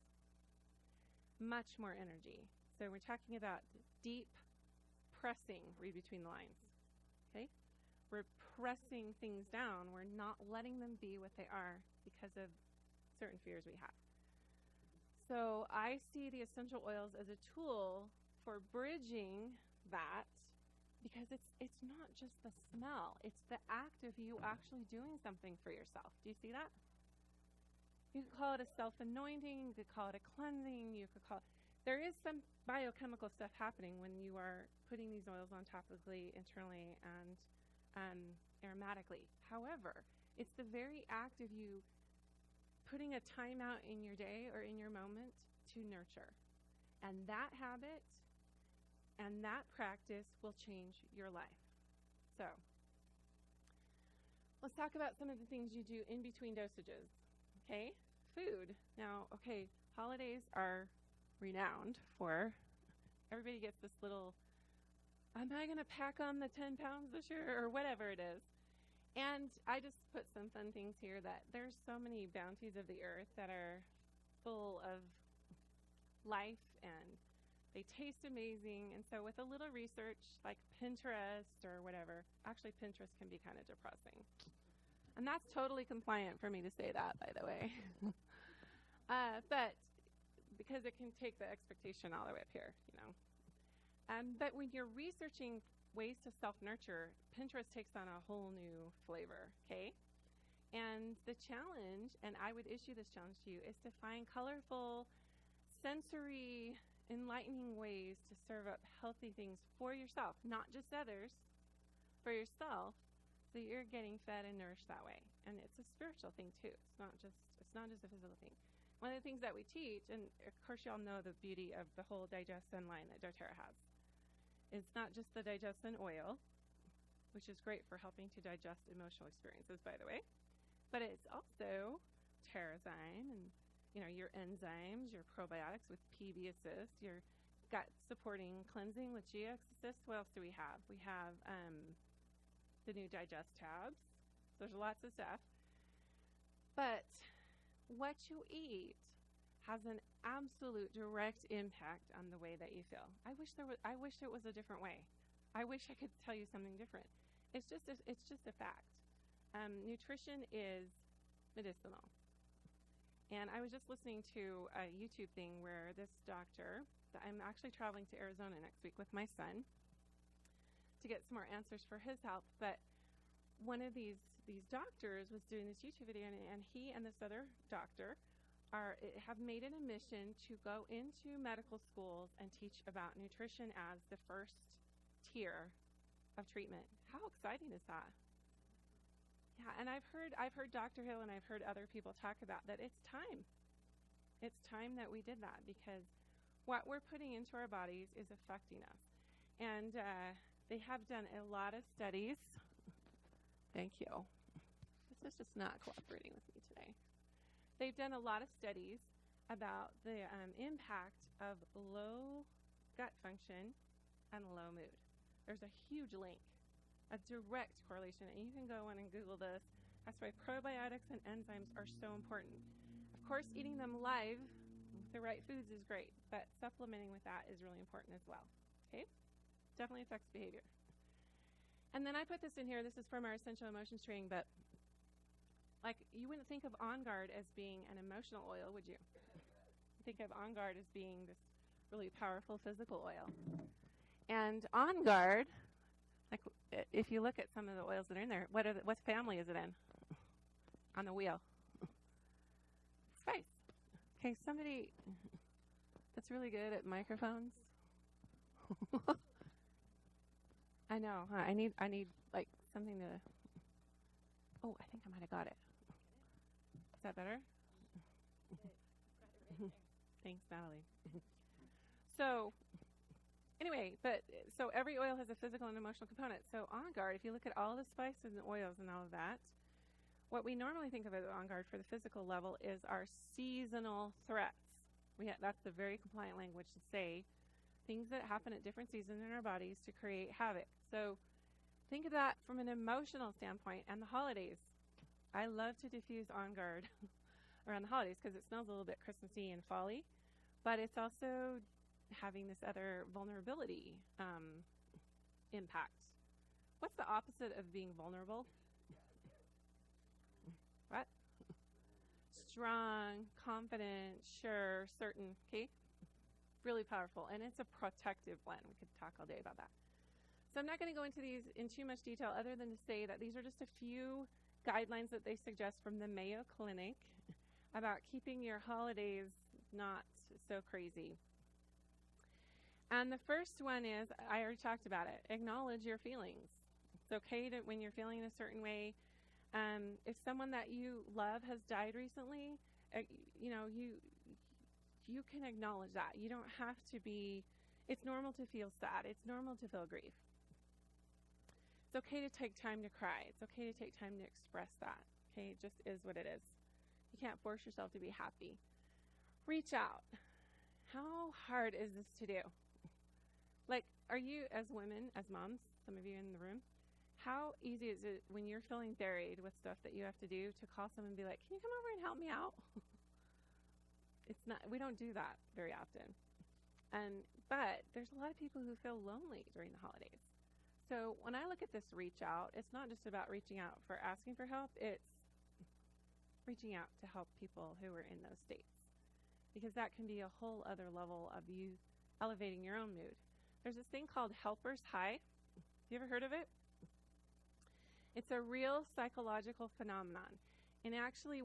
Much more energy. So we're talking about deep pressing, read between the lines. Okay? We're pressing things down. We're not letting them be what they are because of certain fears we have. So I see the essential oils as a tool for bridging that, because it's not just the smell. It's the act of you actually doing something for yourself. Do you see that? You could call it a self-anointing. You could call it a cleansing. You could call it... There is some biochemical stuff happening when you are putting these oils on topically, internally, and aromatically. However, it's the very act of you putting a time out in your day or in your moment to nurture. And that habit and that practice will change your life. So, let's talk about some of the things you do in between dosages. Okay? Food. Now, okay, holidays are renowned for, everybody gets this little, am I going to pack on the 10 pounds this year, or whatever it is. And I just put some fun things here that there's so many bounties of the earth that are full of life and they taste amazing. And so with a little research like Pinterest or whatever, actually Pinterest can be kind of depressing. And that's totally compliant for me to say that, by the way. But because it can take the expectation all the way up here, you know. But when you're researching ways to self-nurture, Pinterest takes on a whole new flavor, okay? And the challenge, and I would issue this challenge to you, is to find colorful, sensory enlightening ways to serve up healthy things for yourself, not just others, for yourself, so you're getting fed and nourished that way. And it's a spiritual thing too. It's not just a physical thing. One of the things that we teach, and of course you all know the beauty of the whole DigestZen line that doTERRA has. It's not just the DigestZen oil, which is great for helping to digest emotional experiences, by the way, but it's also Terrazyme and your enzymes, your probiotics with PB Assist, your gut supporting cleansing with GX Assist. What else do we have? We have the new Digest tabs. So there's lots of stuff. But what you eat has an absolute direct impact on the way that you feel. I wish it was a different way. I wish I could tell you something different. It's just a fact. Nutrition is medicinal. And I was just listening to a YouTube thing where this doctor, I'm actually traveling to Arizona next week with my son to get some more answers for his health, but one of these doctors was doing this YouTube video, and he and this other doctor have made it a mission to go into medical schools and teach about nutrition as the first tier of treatment. How exciting is that? Yeah, and I've heard Dr. Hill and I've heard other people talk about that. It's time. It's time that we did that, because what we're putting into our bodies is affecting us. And they have done a lot of studies. Thank you. This is just not cooperating with me today. They've done a lot of studies about the impact of low gut function and low mood. There's a huge link, a direct correlation, and you can go in and Google this. That's why probiotics and enzymes are so important. Of course, eating them live with the right foods is great, but supplementing with that is really important as well. Okay? Definitely affects behavior. And then I put this in here. This is from our Essential Emotions training, but like, you wouldn't think of On Guard as being an emotional oil, would you? Think of On Guard as being this really powerful physical oil. And On Guard, like, if you look at some of the oils that are in there, what family is it in? On the wheel. Spice. Okay, somebody that's really good at microphones. I know. Huh? I need like something to. Oh, I think I might have got it. Is that better? Thanks, Natalie. So, anyway, so every oil has a physical and emotional component. So On Guard, if you look at all the spices and oils and all of that, what we normally think of as On Guard for the physical level is our seasonal threats. That's the very compliant language to say things that happen at different seasons in our bodies to create havoc. So think of that from an emotional standpoint and the holidays. I love to diffuse On Guard around the holidays because it smells a little bit Christmassy and fall-y, but it's also having this other vulnerability impact. What's the opposite of being vulnerable? What? Strong, confident, sure, certain, okay? Really powerful, and it's a protective blend. We could talk all day about that. So I'm not going to go into these in too much detail other than to say that these are just a few guidelines that they suggest from the Mayo Clinic about keeping your holidays not so crazy. And the first one is, I already talked about it, acknowledge your feelings. It's okay to, when you're feeling a certain way, if someone that you love has died recently, you can acknowledge that. You don't have to be, it's normal to feel sad. It's normal to feel grief. It's okay to take time to cry. It's okay to take time to express that. Okay, it just is what it is. You can't force yourself to be happy. Reach out. How hard is this to do? Like, are you, as women, as moms, some of you in the room, how easy is it when you're feeling buried with stuff that you have to do to call someone and be like, can you come over and help me out? It's not, we don't do that very often. But there's a lot of people who feel lonely during the holidays. So when I look at this reach out, it's not just about reaching out for asking for help, it's reaching out to help people who are in those states. Because that can be a whole other level of you elevating your own mood. There's this thing called Helper's High. Have you ever heard of it? It's a real psychological phenomenon. And actually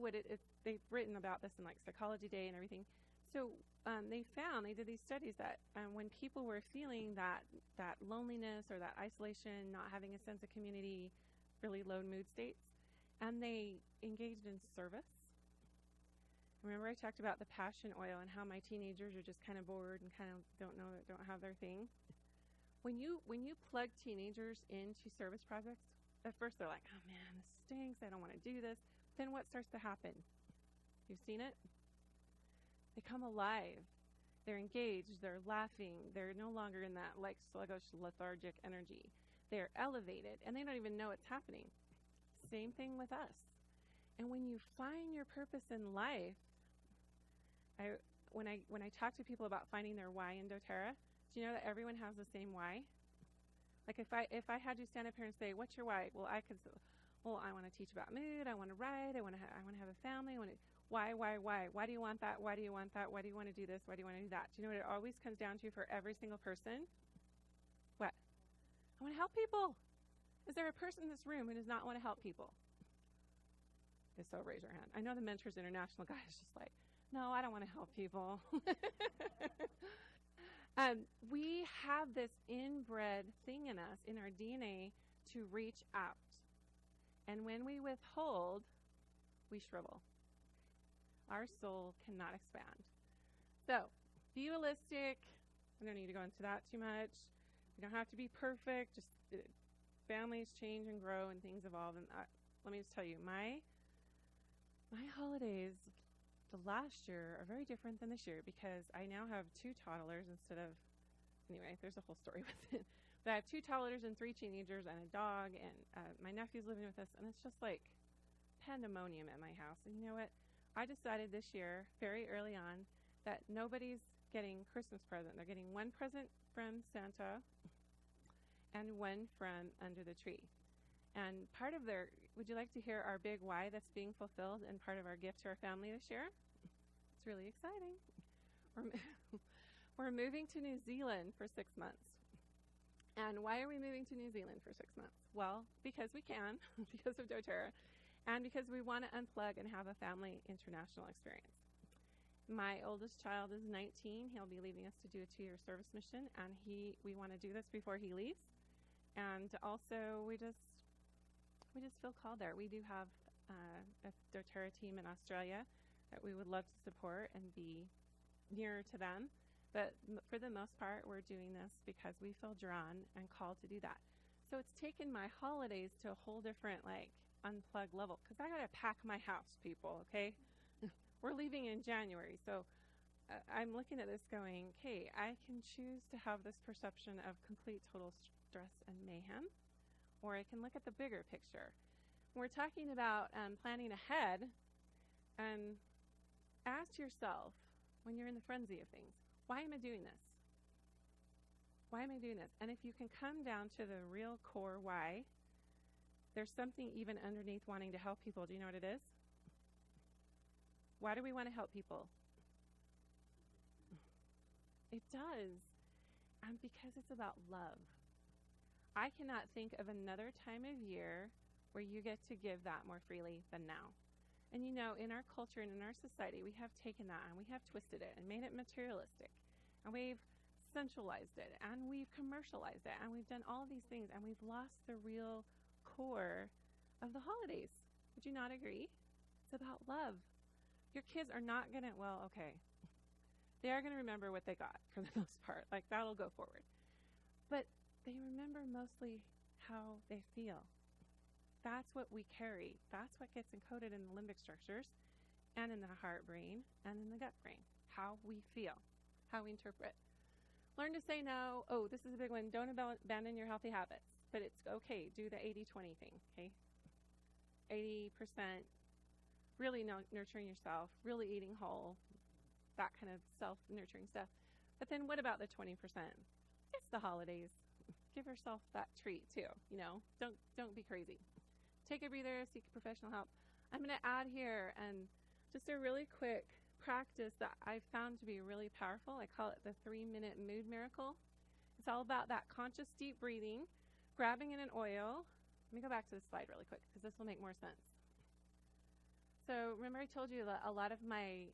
they've written about this in like Psychology Day and everything. So they did these studies that when people were feeling that loneliness or that isolation, not having a sense of community, really low mood states, and they engaged in service. Remember I talked about the passion oil and how my teenagers are just kind of bored and kind of don't have their thing. When you plug teenagers into service projects, at first they're like, oh man, this stinks, I don't want to do this. Then what starts to happen? You've seen it? They come alive. They're engaged, they're laughing, they're no longer in that like sluggish, lethargic energy. They're elevated, and they don't even know it's happening. Same thing with us. And when you find your purpose in life, when I talk to people about finding their why in doTERRA, do you know that everyone has the same why? Like if I had you stand up here and say, what's your why? Well, I could say, well, I want to teach about mood, I want to write, I want to have a family, Why? Why do you want that? Why do you want that? Why do you want to do this? Why do you want to do that? Do you know what it always comes down to for every single person? What? I want to help people. Is there a person in this room who does not want to help people? If so, raise your hand. I know the Mentors International guy is just like, no, I don't want to help people. We have this inbred thing in us, in our DNA, to reach out. And when we withhold, we shrivel. Our soul cannot expand. So, be realistic. I don't need to go into that too much. You don't have to be perfect. Just families change and grow and things evolve. And let me just tell you, my holidays the last year are very different than this year because I now have 2 toddlers instead of, anyway, there's a whole story with it. But I have 2 toddlers and 3 teenagers and a dog, and my nephew's living with us, and it's just like pandemonium at my house. And you know what? I decided this year, very early on, that nobody's getting Christmas present. They're getting 1 present from Santa and 1 from under the tree. And part of would you like to hear our big why that's being fulfilled and part of our gift to our family this year? It's really exciting. We're moving to New Zealand for 6 months. And why are we moving to New Zealand for 6 months? Well, because we can, because of doTERRA. And because we want to unplug and have a family international experience. My oldest child is 19. He'll be leaving us to do a 2-year service mission, and we want to do this before he leaves. And also, we just feel called there. We do have a doTERRA team in Australia that we would love to support and be nearer to them. But for the most part, we're doing this because we feel drawn and called to do that. So it's taken my holidays to a whole different, unplugged level, because I got to pack my house, people, okay? We're leaving in January, so I'm looking at this going, okay, I can choose to have this perception of complete total stress and mayhem, or I can look at the bigger picture. When we're talking about planning ahead, and ask yourself, when you're in the frenzy of things, why am I doing this? Why am I doing this? And if you can come down to the real core why, there's something even underneath wanting to help people. Do you know what it is? Why do we want to help people? It does. And because it's about love. I cannot think of another time of year where you get to give that more freely than now. And you know, in our culture and in our society, we have taken that and we have twisted it and made it materialistic. And we've centralized it and we've commercialized it and we've done all these things and we've lost the real core of the holidays. Would you not agree? It's about love. Your kids are not going to, they are going to remember what they got for the most part. That'll go forward. But they remember mostly how they feel. That's what we carry. That's what gets encoded in the limbic structures and in the heart brain and in the gut brain. How we feel, how we interpret. Learn to say no. Oh, this is a big one. Don't abandon your healthy habits. But it's okay. Do the 80-20 thing, okay? 80% really nurturing yourself, really eating whole, that kind of self-nurturing stuff. But then what about the 20%? It's the holidays. Give yourself that treat too, Don't be crazy. Take a breather, seek professional help. I'm going to add here and just a really quick practice that I found to be really powerful. I call it the 3-minute mood miracle. It's all about that conscious deep breathing, grabbing in an oil. Let me go back to the slide really quick because this will make more sense. So remember I told you that a lot of my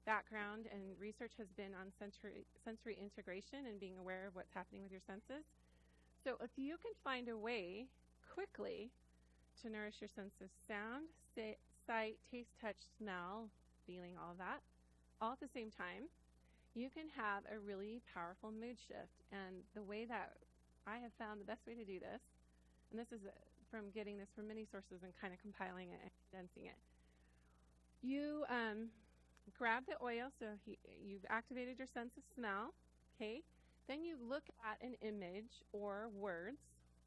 background and research has been on sensory integration and being aware of what's happening with your senses. So if you can find a way quickly to nourish your sense of sound, sight, taste, touch, smell, feeling, all of that, all at the same time, you can have a really powerful mood shift. And the way that I have found the best way to do this, and this is from getting this from many sources and kind of compiling it and condensing it. You grab the oil, so you've activated your sense of smell, okay? Then you look at an image or words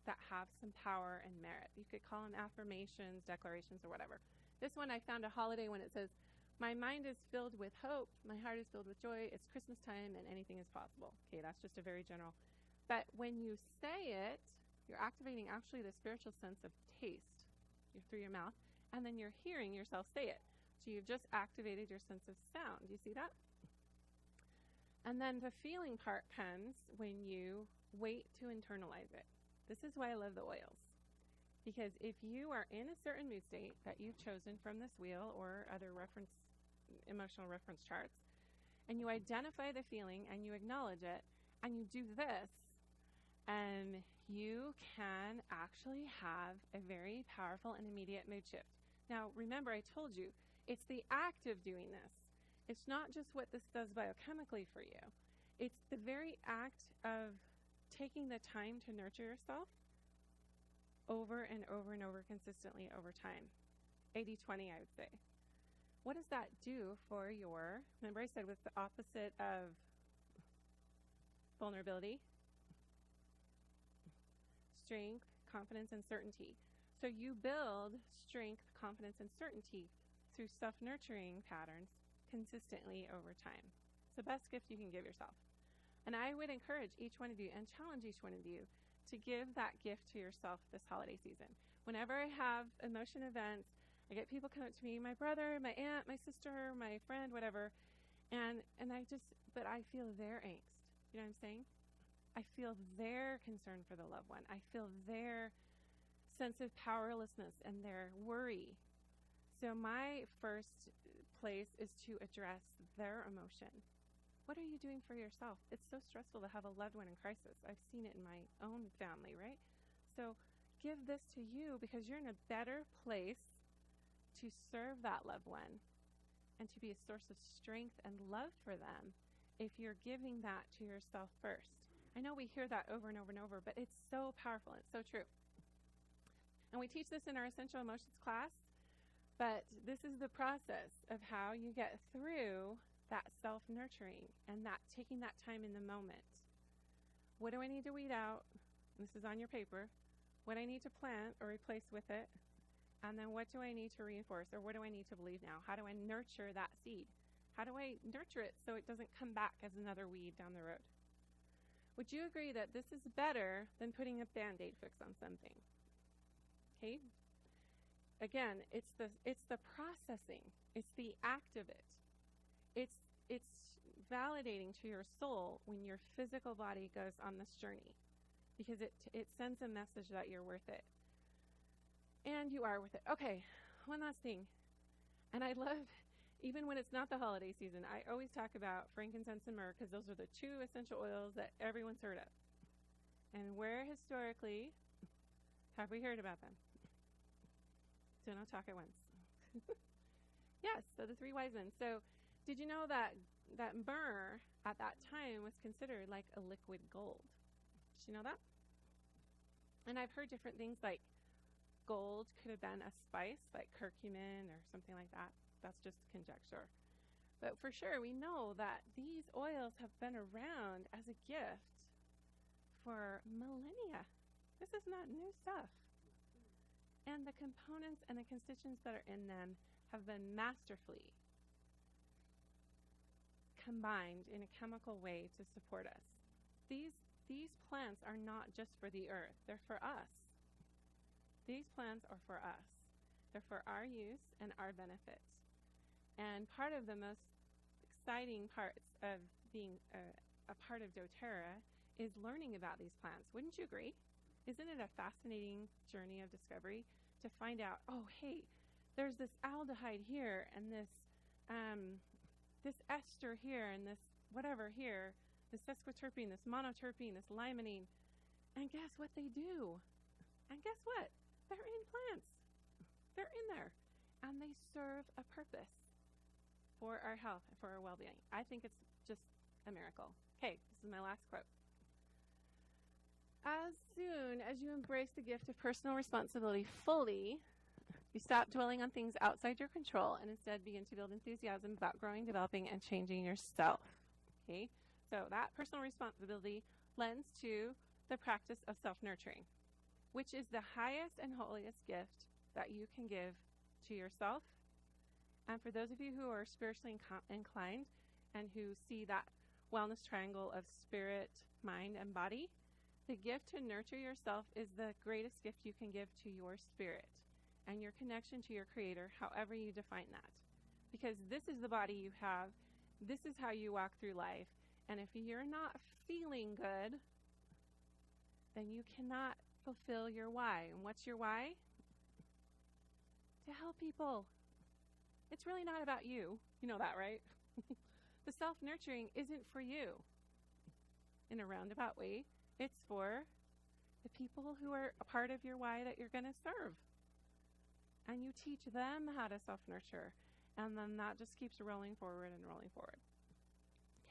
that have some power and merit. You could call them affirmations, declarations, or whatever. This one I found a holiday when it says, "My mind is filled with hope, my heart is filled with joy, it's Christmas time and anything is possible." Okay, that's just a very general. But when you say it, you're activating actually the spiritual sense of taste through your mouth, and then you're hearing yourself say it. So you've just activated your sense of sound. Do you see that? And then the feeling part comes when you wait to internalize it. This is why I love the oils. Because if you are in a certain mood state that you've chosen from this wheel or other emotional reference charts, and you identify the feeling and you acknowledge it, and you do this, you can actually have a very powerful and immediate mood shift. Now, remember, I told you, it's the act of doing this. It's not just what this does biochemically for you. It's the very act of taking the time to nurture yourself over and over and over consistently over time. 80-20, I would say. What does that do for your, remember I said what's the opposite of vulnerability? Strength, confidence, and certainty. So you build strength, confidence, and certainty through self-nurturing patterns consistently over time. It's the best gift you can give yourself. And I would encourage each one of you and challenge each one of you to give that gift to yourself this holiday season. Whenever I have emotion events, I get people come up to me, my brother, my aunt, my sister, my friend, whatever, and but I feel their angst. You know what I'm saying? I feel their concern for the loved one. I feel their sense of powerlessness and their worry. So my first place is to address their emotion. What are you doing for yourself? It's so stressful to have a loved one in crisis. I've seen it in my own family, right? So give this to you because you're in a better place to serve that loved one and to be a source of strength and love for them if you're giving that to yourself first. I know we hear that over and over and over, but it's so powerful. It's so true. And we teach this in our Essential Emotions class, but this is the process of how you get through that self-nurturing and that taking that time in the moment. What do I need to weed out? This is on your paper. What I need to plant or replace with it. And then what do I need to reinforce, or what do I need to believe now? How do I nurture that seed? How do I nurture it so it doesn't come back as another weed down the road? Would you agree that this is better than putting a Band-Aid fix on something? Okay? Again, it's the processing. It's the act of it. It's validating to your soul when your physical body goes on this journey, because it sends a message that you're worth it. And you are worth it. Okay, one last thing. And I love, even when it's not the holiday season, I always talk about frankincense and myrrh because those are the two essential oils that everyone's heard of. And where historically have we heard about them? So no talk at once. Yes, so the three wise men. So did you know that myrrh at that time was considered like a liquid gold? Did you know that? And I've heard different things like gold could have been a spice like curcumin or something like that. That's just conjecture. But for sure, we know that these oils have been around as a gift for millennia. This is not new stuff. And the components and the constituents that are in them have been masterfully combined in a chemical way to support us. These plants are not just for the earth. They're for us. These plants are for us. They're for our use and our benefit. And part of the most exciting parts of being a part of doTERRA is learning about these plants. Wouldn't you agree? Isn't it a fascinating journey of discovery to find out, oh, hey, there's this aldehyde here and this this ester here and this whatever here, this sesquiterpene, this monoterpene, this limonene. And guess what they do? And guess what? They're in plants. They're in there. And they serve a purpose for our health, for our well-being. I think it's just a miracle. Okay, this is my last quote. As soon as you embrace the gift of personal responsibility fully, you stop dwelling on things outside your control and instead begin to build enthusiasm about growing, developing, and changing yourself. Okay, so that personal responsibility lends to the practice of self-nurturing, which is the highest and holiest gift that you can give to yourself. And for those of you who are spiritually inclined and who see that wellness triangle of spirit, mind, and body, the gift to nurture yourself is the greatest gift you can give to your spirit and your connection to your Creator, however you define that. Because this is the body you have, this is how you walk through life, and if you're not feeling good, then you cannot fulfill your why. And what's your why? To help people. It's really not about you. You know that, right? The self-nurturing isn't for you in a roundabout way. It's for the people who are a part of your why that you're going to serve. And you teach them how to self-nurture. And then that just keeps rolling forward and rolling forward.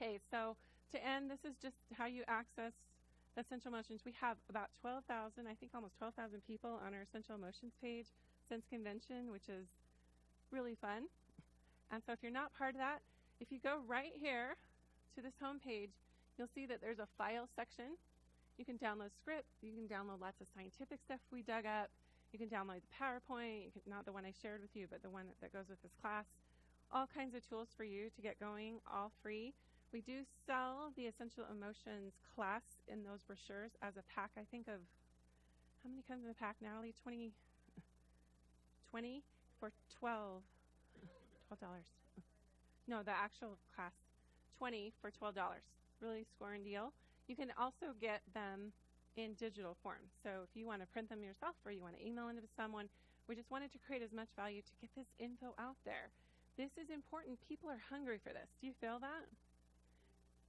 Okay, so to end, this is just how you access Essential Emotions. We have about 12,000, I think almost 12,000 people on our Essential Emotions page since convention, which is really fun. And so if you're not part of that, if you go right here to this home page, you'll see that there's a file section. You can download script. You can download lots of scientific stuff we dug up. You can download the PowerPoint, not the one I shared with you, but the one that goes with this class. All kinds of tools for you to get going, all free. We do sell the Essential Emotions class in those brochures as a pack. I think of, how many comes in a pack, Natalie? 20 for $12. No, the actual class, 20 for $12. Really scoring deal. You can also get them in digital form. So if you want to print them yourself or you want to email them to someone, we just wanted to create as much value to get this info out there. This is important. People are hungry for this. Do you feel that?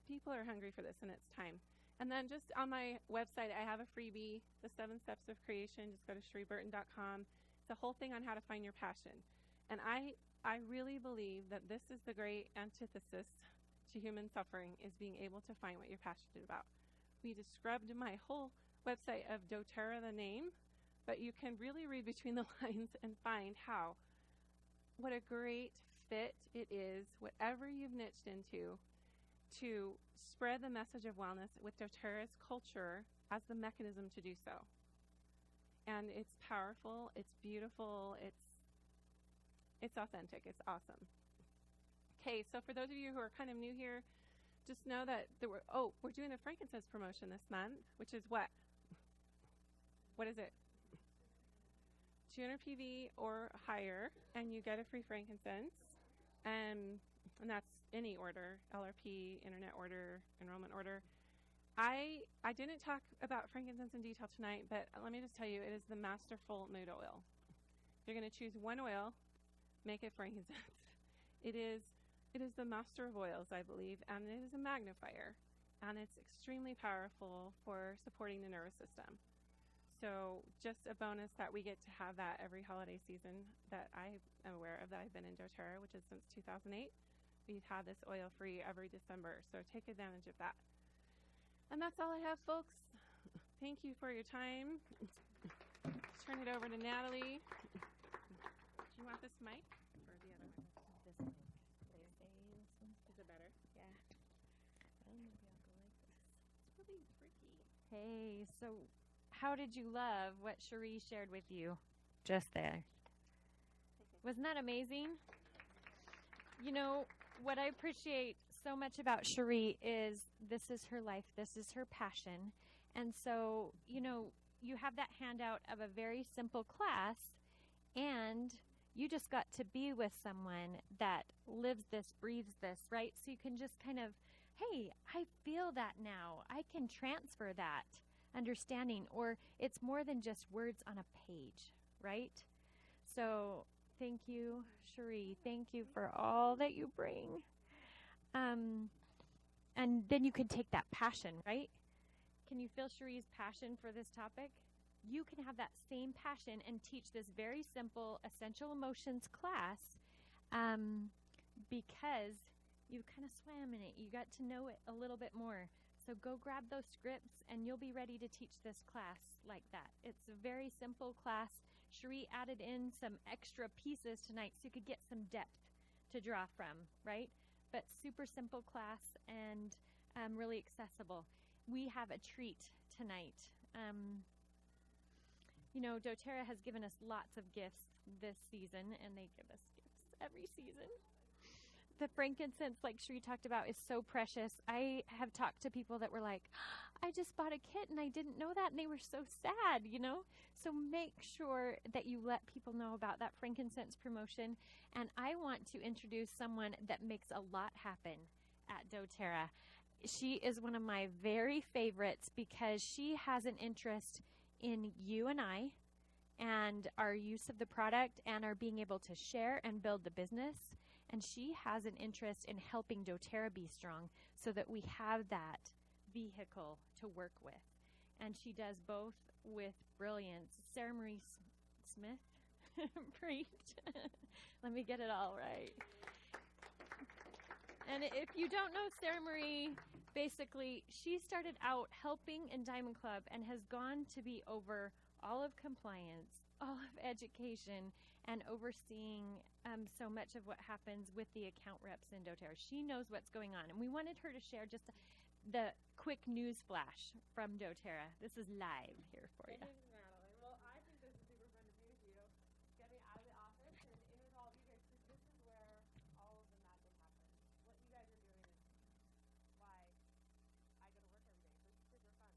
People are hungry for this, and it's time. And then just on my website, I have a freebie, The 7 Steps of Creation. Just go to SherieBurton.com. It's a whole thing on how to find your passion. And I really believe that this is the great antithesis to human suffering, is being able to find what you're passionate about. We just scrubbed my whole website of doTERRA, the name, but you can really read between the lines and find what a great fit it is, whatever you've niched into, to spread the message of wellness with doTERRA's culture as the mechanism to do so. And it's powerful, it's beautiful, it's authentic, it's awesome. Okay, so for those of you who are kind of new here, just know that we're doing a frankincense promotion this month, which is what? What is it? 200 PV or higher, and you get a free frankincense. And that's any order, LRP, internet order, enrollment order. I didn't talk about frankincense in detail tonight, but let me just tell you, it is the masterful mood oil. You're going to choose one oil, make it frankincense. It is the master of oils, I believe, and it is a magnifier, and it's extremely powerful for supporting the nervous system. So just a bonus that we get to have that every holiday season that I am aware of, that I've been in doTERRA, which is since 2008. We've had this oil free every December, so take advantage of that. And that's all I have, folks. Thank you for your time. Let's turn it over to Natalie. Do you want this mic or the other one? This mic. This one's Is it better? yeah. Well, maybe I'll go like this. It's really tricky. Hey, so how did you love what Cherie shared with you? Just there. Wasn't that amazing? You know, what I appreciate so much about Cherie is this is her life, this is her passion. And so, you know, you have that handout of a very simple class, and you just got to be with someone that lives this, breathes this, right? So you can just kind of, hey, I feel that now. I can transfer that understanding, or it's more than just words on a page, right? So thank you, Cherie. Thank you for all that you bring. And then you can take that passion, right? Can you feel Cherie's passion for this topic? You can have that same passion and teach this very simple essential emotions class because you kind of swam in it. You got to know it a little bit more. So go grab those scripts and you'll be ready to teach this class like that. It's a very simple class. Cherie added in some extra pieces tonight so you could get some depth to draw from, right? But super simple class and really accessible. We have a treat tonight. You know, doTERRA has given us lots of gifts this season, and they give us gifts every season. The frankincense, like Cherie talked about, is so precious. I have talked to people that were like, I just bought a kit and I didn't know that, and they were so sad, you know? So make sure that you let people know about that frankincense promotion. And I want to introduce someone that makes a lot happen at doTERRA. She is one of my very favorites because she has an interest in you and I and our use of the product and our being able to share and build the business. And she has an interest in helping doTERRA be strong so that we have that vehicle to work with. And she does both with brilliance. Sarah Marie Smith preached. Let me get it all right. And if you don't know Sarah Marie, basically, she started out helping in Diamond Club and has gone to be over all of compliance, all of education, and overseeing so much of what happens with the account reps in doTERRA. She knows what's going on. And we wanted her to share just the quick news flash from doTERRA. This is live here for you. Thank you, Natalie. Well, I think this is super fun to be with you. Get me out of the office and in with all of you guys, because this is where all of the magic happens. What you guys are doing is why I go to work every day. So it's super fun.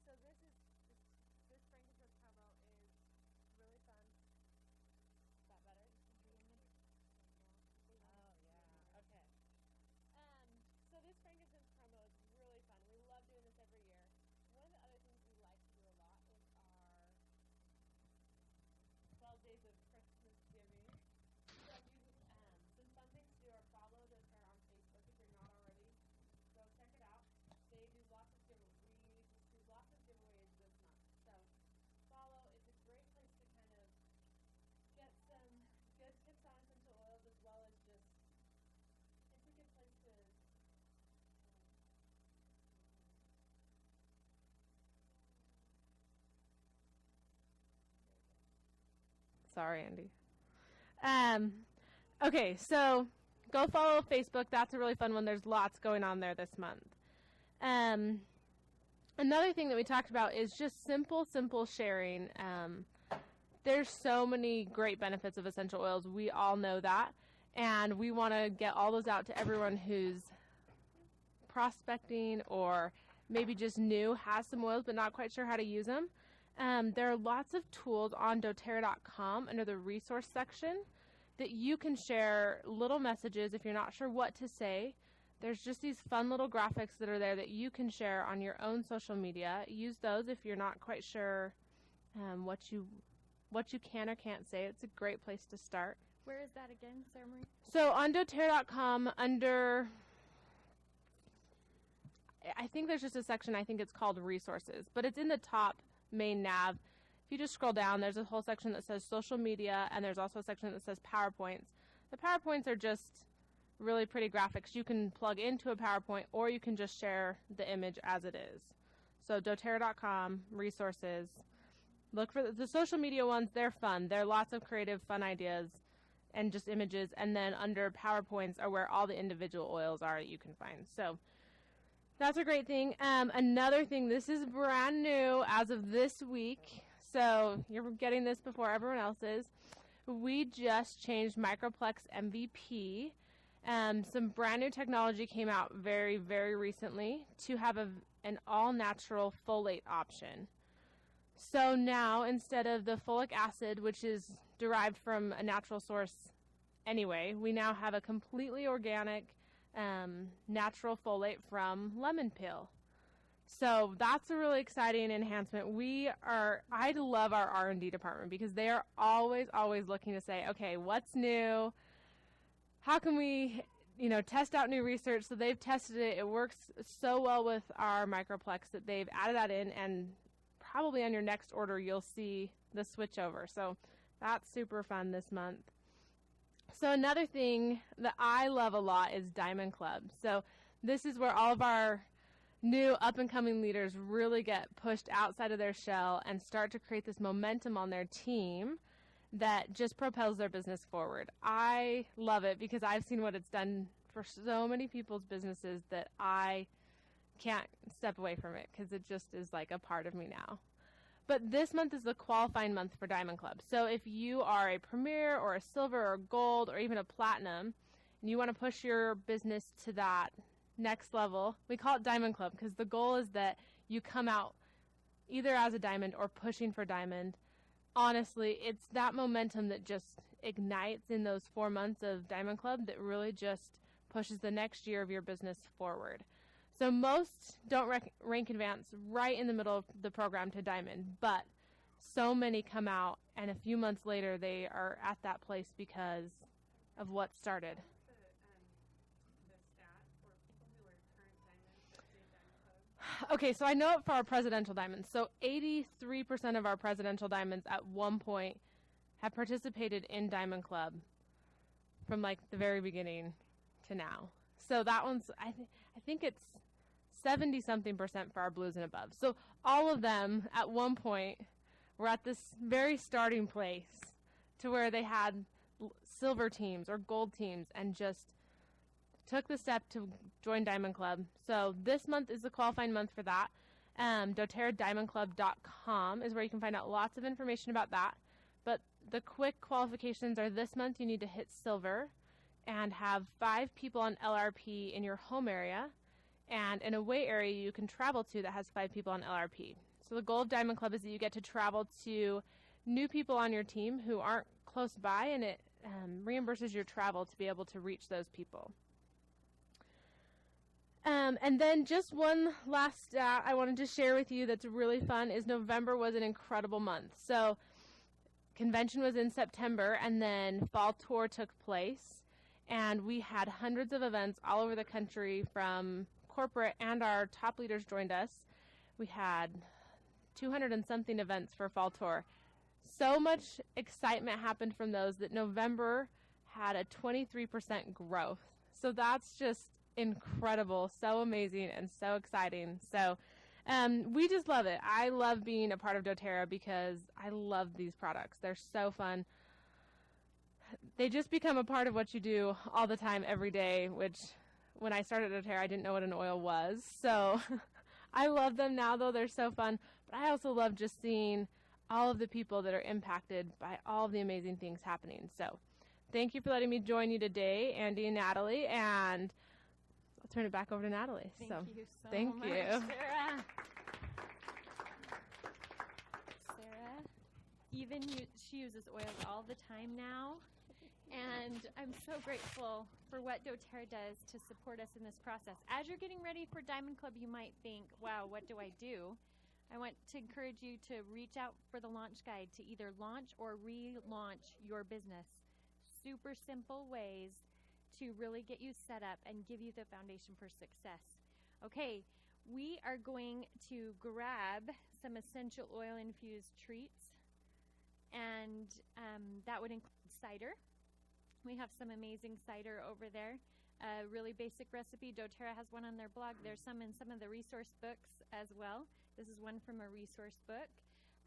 So thanks for letting me join you for a little bit today. So this frankincense promo is really fun. Is that better? Oh yeah. Okay. So this frankincense promo is really fun. We love doing this every year. One of the other things we like to do a lot is our 12 days of Christmas giving. So some fun things to do are follow doTERRA on Facebook if you're not already. Go check it out. They do lots of giveaways. We just do lots of giveaways this month. So follow. It's a great place to kind of get some good tips on essential oils, as well as just it's a good place to Sorry, Andy. Okay, so go follow Facebook. That's a really fun one. There's lots going on there this month. Another thing that we talked about is just simple sharing. There's so many great benefits of essential oils. We all know that. And we want to get all those out to everyone who's prospecting or maybe just new, has some oils but not quite sure how to use them. There are lots of tools on doTERRA.com under the resource section that you can share little messages if you're not sure what to say. There's just these fun little graphics that are there that you can share on your own social media. Use those if you're not quite sure what you can or can't say. It's a great place to start. Where is that again, Sarah Marie? So on doTERRA.com under, I think there's just a section, I think it's called resources, but it's in the top main nav. If you just scroll down, there's a whole section that says social media, and there's also a section that says PowerPoints. The PowerPoints are just really pretty graphics. You can plug into a PowerPoint, or you can just share the image as it is. So doTERRA.com, resources. Look for the social media ones. They're fun. There are lots of creative, fun ideas and just images. And then under PowerPoints are where all the individual oils are that you can find. So that's a great thing. Another thing, this is brand new as of this week. So you're getting this before everyone else is. We just changed Microplex MVP. Some brand new technology came out very, very recently to have an all-natural folate option. So now, instead of the folic acid, which is derived from a natural source anyway, we now have a completely organic natural folate from lemon peel. So that's a really exciting enhancement. I love our R&D department because they are always looking to say, okay, what's new? how can we, test out new research? So they've tested it. It works so well with our Microplex that they've added that in, and probably on your next order you'll see the switch over. So that's super fun this month. So another thing that I love a lot is Diamond Club. So this is where all of our new up-and-coming leaders really get pushed outside of their shell and start to create this momentum on their team that just propels their business forward. I love it because I've seen what it's done for so many people's businesses that I can't step away from it because it just is like a part of me now. But this month is the qualifying month for Diamond Club. So if you are a Premier or a Silver or Gold or even a Platinum and you want to push your business to that next level, we call it Diamond Club because the goal is that you come out either as a Diamond or pushing for Diamond. Honestly, it's that momentum that just ignites in those 4 months of Diamond Club that really just pushes the next year of your business forward. So most don't rank advance right in the middle of the program to Diamond, but so many come out and a few months later they are at that place because of what started. Okay, so I know it for our presidential diamonds. So 83% of our presidential diamonds at one point have participated in Diamond Club from like the very beginning to now. So that one's, I think it's 70-something% for our blues and above. So all of them at one point were at this very starting place to where they had silver teams or gold teams and just took the step to join Diamond Club. So this month is the qualifying month for that. doTERRADiamondClub.com is where you can find out lots of information about that. But the quick qualifications are this month you need to hit silver and have 5 people on LRP in your home area and an away area you can travel to that has 5 people on LRP. So the goal of Diamond Club is that you get to travel to new people on your team who aren't close by, and it reimburses your travel to be able to reach those people. And then just one last stat I wanted to share with you that's really fun is November was an incredible month. So convention was in September, and then fall tour took place, and we had hundreds of events all over the country from corporate, and our top leaders joined us. We had 200 and something events for fall tour. So much excitement happened from those that November had a 23% growth. So that's just incredible, so amazing, and so exciting. So we just love it. I love being a part of doTERRA because I love these products. They're so fun. They just become a part of what you do all the time, every day, which when I started doTERRA, I didn't know what an oil was. So I love them now, though. They're so fun. But I also love just seeing all of the people that are impacted by all of the amazing things happening. So thank you for letting me join you today, Andy and Natalie, and I'll turn it back over to Natalie. Thank you so thank much, you. Sarah. Sarah, she uses oils all the time now, and I'm so grateful for what doTERRA does to support us in this process. As you're getting ready for Diamond Club, you might think, wow, what do I do? I want to encourage you to reach out for the launch guide to either launch or relaunch your business. Super simple ways to really get you set up and give you the foundation for success. Okay, we are going to grab some essential oil infused treats, and that would include cider. We have some amazing cider over there. A really basic recipe. doTERRA has one on their blog. There's some in some of the resource books as well. This is one from a resource book.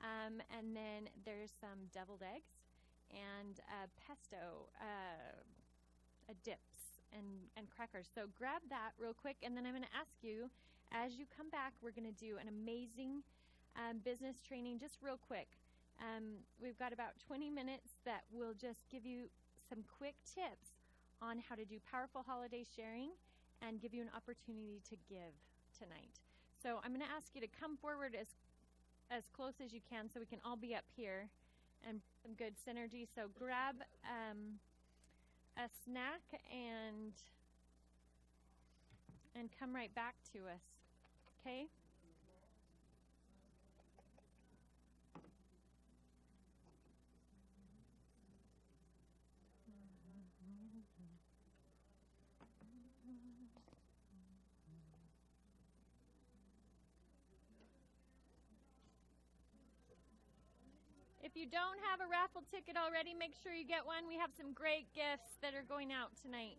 And then there's some deviled eggs and pesto, dips and crackers. So grab that real quick, and then I'm going to ask you, as you come back, we're going to do an amazing business training just real quick. We've got about 20 minutes that will just give you some quick tips on how to do powerful holiday sharing and give you an opportunity to give tonight. So I'm going to ask you to come forward as close as you can so we can all be up here and some good synergy. So grab a snack and come right back to us. Okay? If you don't have a raffle ticket already, make sure you get one. We have some great gifts that are going out tonight.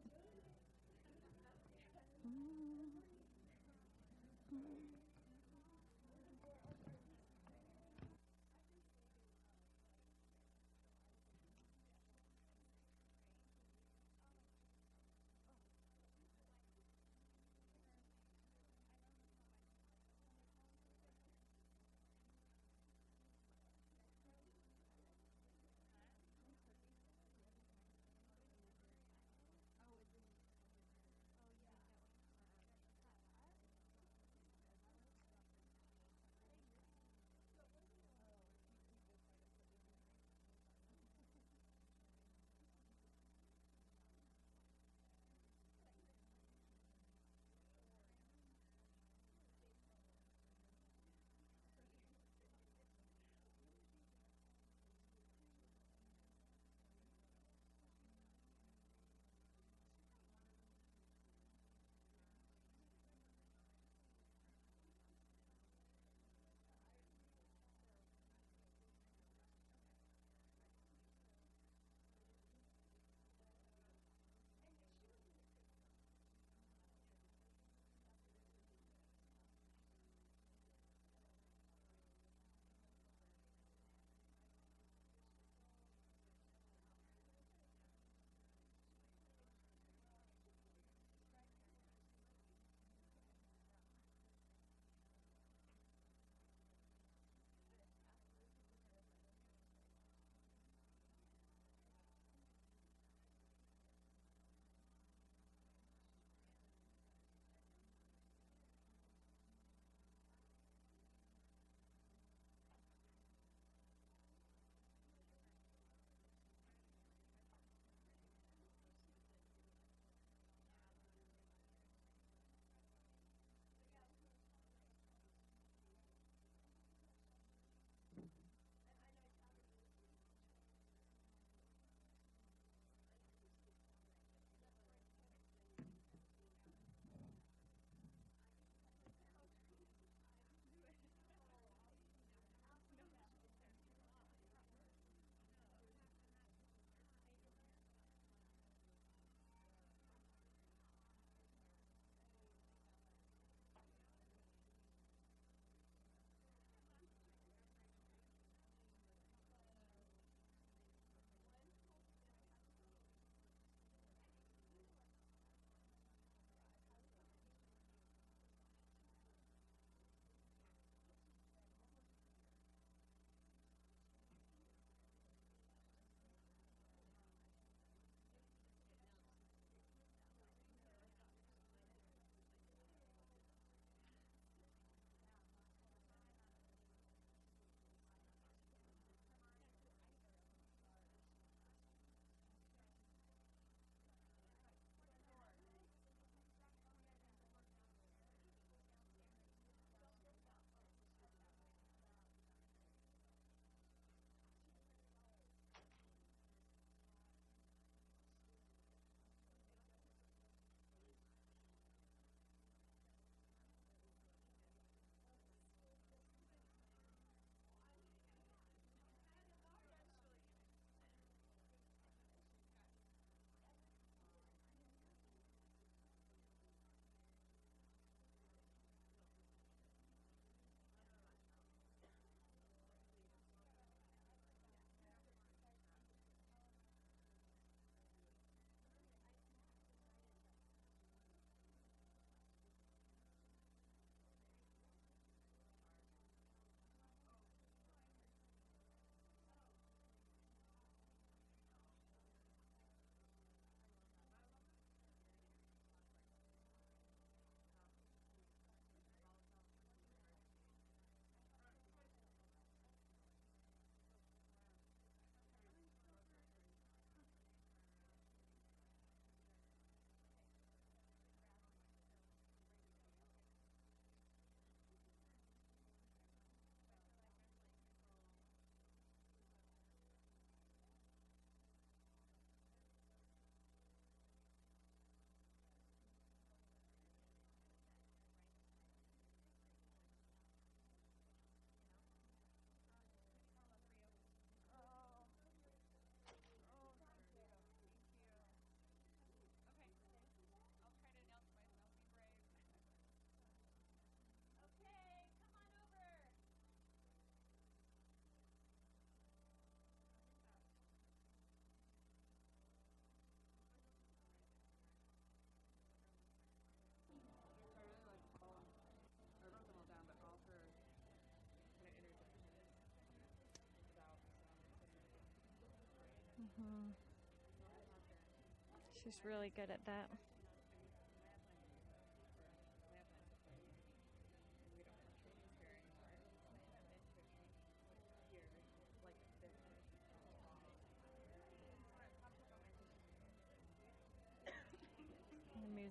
She's really good at that.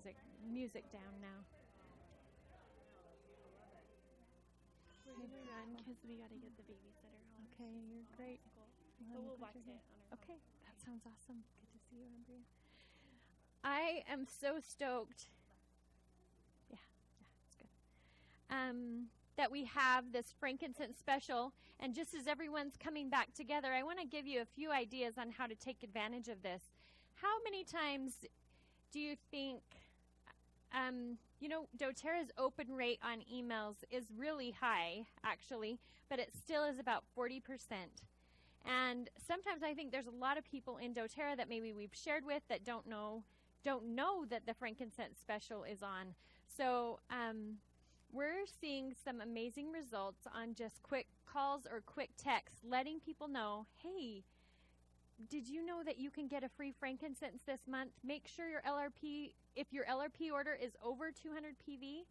The music down now. We're gonna run because we gotta get the babysitter home. Okay, you're great. But we'll watch it on our Okay, that sounds awesome. Good to see you, Andrea. I am so stoked. Yeah, it's good. That we have this frankincense special, and just as everyone's coming back together, I want to give you a few ideas on how to take advantage of this. How many times do you think, doTERRA's open rate on emails is really high, actually, but it still is about 40%. And sometimes I think there's a lot of people in doTERRA that maybe we've shared with that don't know that the frankincense special is on. So we're seeing some amazing results on just quick calls or quick texts, letting people know, hey, did you know that you can get a free frankincense this month? Make sure your LRP, if your LRP order is over 200 PV,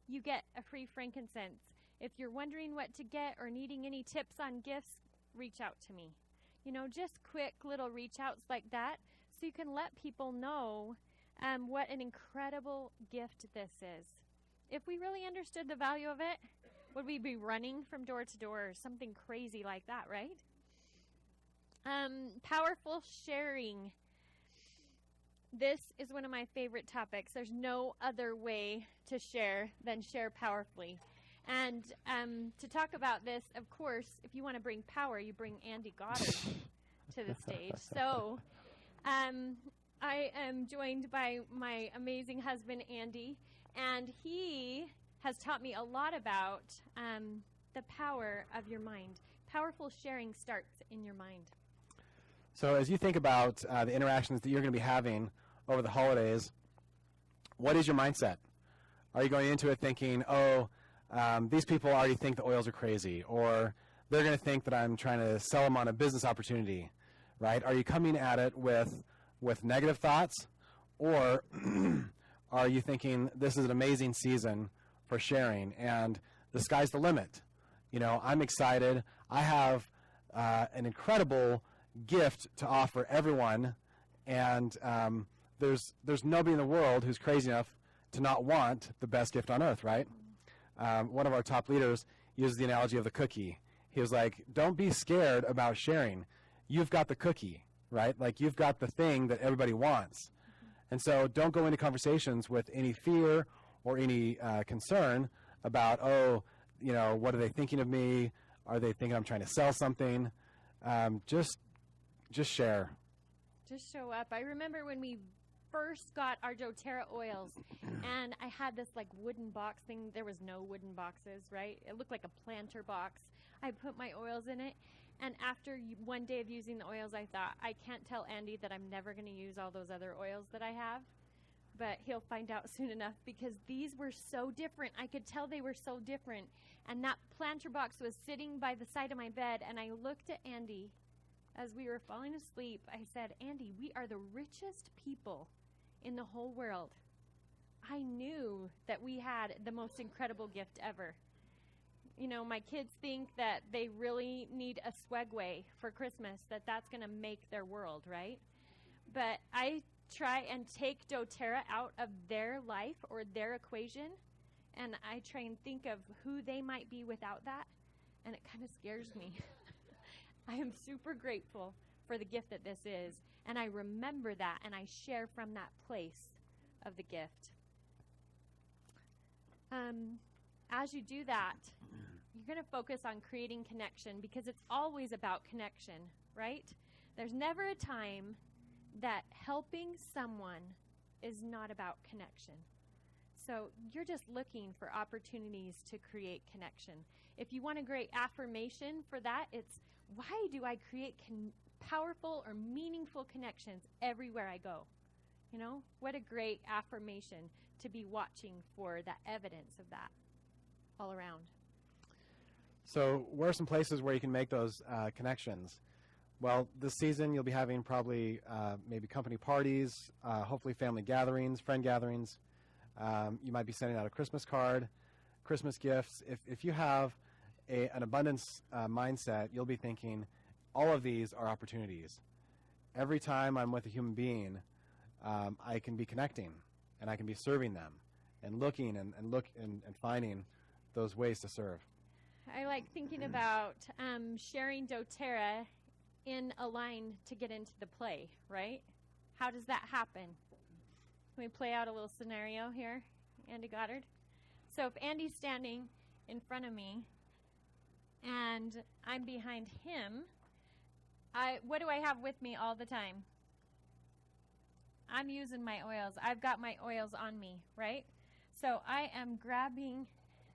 you get a free frankincense. If you're wondering what to get or needing any tips on gifts, reach out to me. Just quick little reach outs like that, so you can let people know what an incredible gift this is. If we really understood the value of it, would we be running from door to door or something crazy like that, right? Powerful sharing. This is one of my favorite topics. There's no other way to share than share powerfully. And to talk about this, of course, if you want to bring power, you bring Andy Goddard to the stage. So I am joined by my amazing husband, Andy, and he has taught me a lot about the power of your mind. Powerful sharing starts in your mind. So as you think about the interactions that you're going to be having over the holidays, what is your mindset? Are you going into it thinking, these people already think the oils are crazy, or they're going to think that I'm trying to sell them on a business opportunity, right? Are you coming at it with negative thoughts, or are you thinking this is an amazing season for sharing and the sky's the limit? I'm excited. I have an incredible gift to offer everyone, and there's nobody in the world who's crazy enough to not want the best gift on earth, right? One of our top leaders used the analogy of the cookie. He was like, don't be scared about sharing. You've got the cookie, right? Like, you've got the thing that everybody wants. And so don't go into conversations with any fear or any concern about, what are they thinking of me? Are they thinking I'm trying to sell something? Just share. Just show up. I remember when we first got our doTERRA oils, and I had this wooden box thing. There was no wooden boxes, right? It looked like a planter box. I put my oils in it, and after one day of using the oils, I thought, I can't tell Andy that I'm never going to use all those other oils that I have, but he'll find out soon enough, because these were so different. I could tell they were so different, and that planter box was sitting by the side of my bed, and I looked at Andy as we were falling asleep. I said, Andy, we are the richest people in the whole world. I knew that we had the most incredible gift ever. My kids think that they really need a Swagway for Christmas, that's going to make their world, right? But I try and take doTERRA out of their life or their equation, and I try and think of who they might be without that, and it kind of scares me. I am super grateful for the gift that this is, and I remember that, and I share from that place of the gift. As you do that, you're going to focus on creating connection, because it's always about connection, right? There's never a time that helping someone is not about connection. So you're just looking for opportunities to create connection. If you want a great affirmation for that, it's, why do I create powerful or meaningful connections everywhere I go? What a great affirmation to be watching for that evidence of that all around. So where are some places where you can make those connections? Well, this season you'll be having probably maybe company parties, hopefully family gatherings, friend gatherings. You might be sending out a Christmas card, Christmas gifts. If you have an abundance mindset, you'll be thinking, all of these are opportunities. Every time I'm with a human being, I can be connecting, and I can be serving them, and looking and finding those ways to serve. I like thinking about sharing doTERRA in a line to get into the play, right? How does that happen? Can we play out a little scenario here, Andy Goddard? So if Andy's standing in front of me and I'm behind him, what do I have with me all the time? I'm using my oils. I've got my oils on me, right? So I am grabbing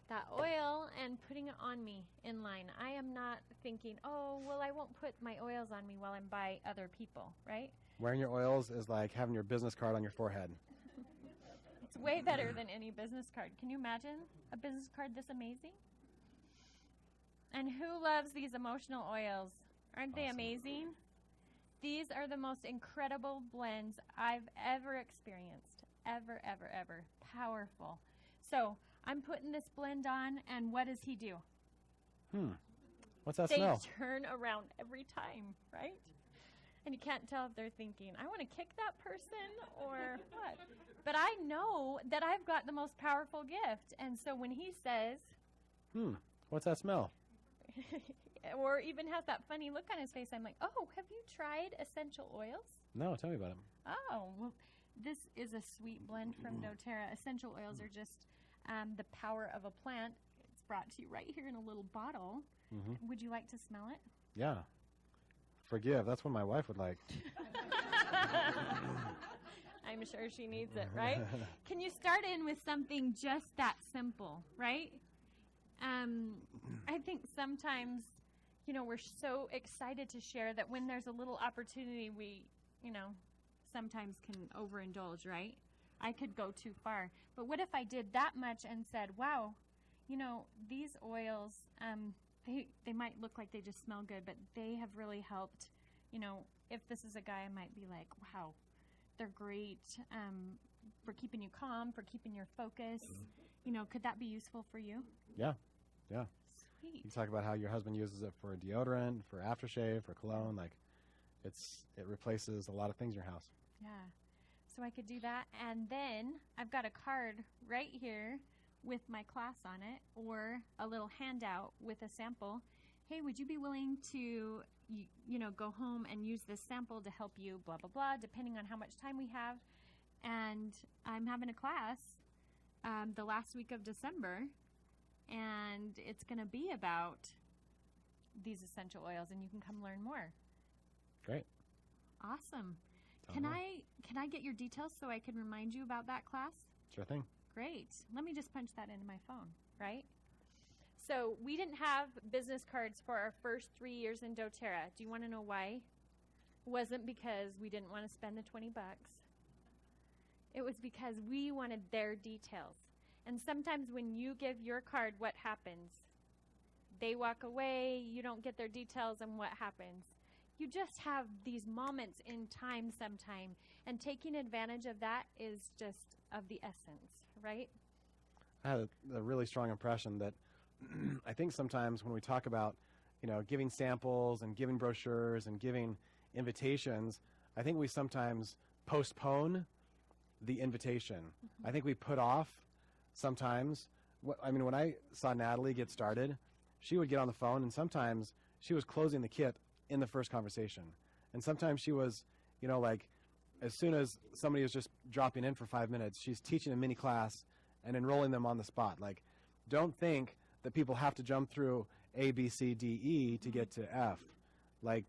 that oil and putting it on me in line. I am not thinking, oh, well, I won't put my oils on me while I'm by other people, right? Wearing your oils is like having your business card on your forehead. It's way better than any business card. Can you imagine a business card this amazing? And who loves these emotional oils? Aren't they amazing? These are the most incredible blends I've ever experienced. Ever, ever, ever. Powerful. So I'm putting this blend on, and what does he do? What's that They smell? turn around every time, right? And you can't tell if they're thinking, I want to kick that person or what. But I know that I've got the most powerful gift. And so when he says, What's that smell? or even has that funny look on his face, I'm like, oh, have you tried essential oils? No, tell me about it. Oh, well, this is a sweet blend from doTERRA. Essential oils are just the power of a plant. It's brought to you right here in a little bottle. Would you like to smell it? Yeah. Forgive. That's what my wife would like. I'm sure she needs it, right? Can you start in with something just that simple, right? I think sometimes, we're so excited to share that when there's a little opportunity, we, sometimes can overindulge, right? I could go too far. But what if I did that much and said, wow, these oils, they might look like they just smell good, but they have really helped. If this is a guy, I might be like, wow, they're great for keeping you calm, for keeping your focus. Could that be useful for you? Yeah. Sweet. You talk about how your husband uses it for deodorant, for aftershave, for cologne. Like, it replaces a lot of things in your house. Yeah. So I could do that. And then I've got a card right here with my class on it, or a little handout with a sample. Hey, would you be willing to, go home and use this sample to help you, blah, blah, blah, depending on how much time we have. And I'm having a class the last week of December, and it's going to be about these essential oils, and you can come learn more. Great. Awesome. Tell Can me. I get your details so I can remind you about that class? Sure thing. Great. Let me just punch that into my phone, right? So we didn't have business cards for our first 3 years in doTERRA. Do you want to know why? It wasn't because we didn't want to spend the $20. It was because we wanted their details. And sometimes when you give your card, what happens? They walk away, you don't get their details, and what happens? You just have these moments in time sometime, and taking advantage of that is just of the essence, right? I had a really strong impression that I think sometimes when we talk about, giving samples and giving brochures and giving invitations, I think we sometimes postpone the invitation. I think we put off sometimes. When I saw Natalie get started, she would get on the phone, and sometimes she was closing the kit in the first conversation. And sometimes she was, like, as soon as somebody was just dropping in for 5 minutes, she's teaching a mini class and enrolling them on the spot. Like, don't think that people have to jump through A, B, C, D, E to get to F. Like,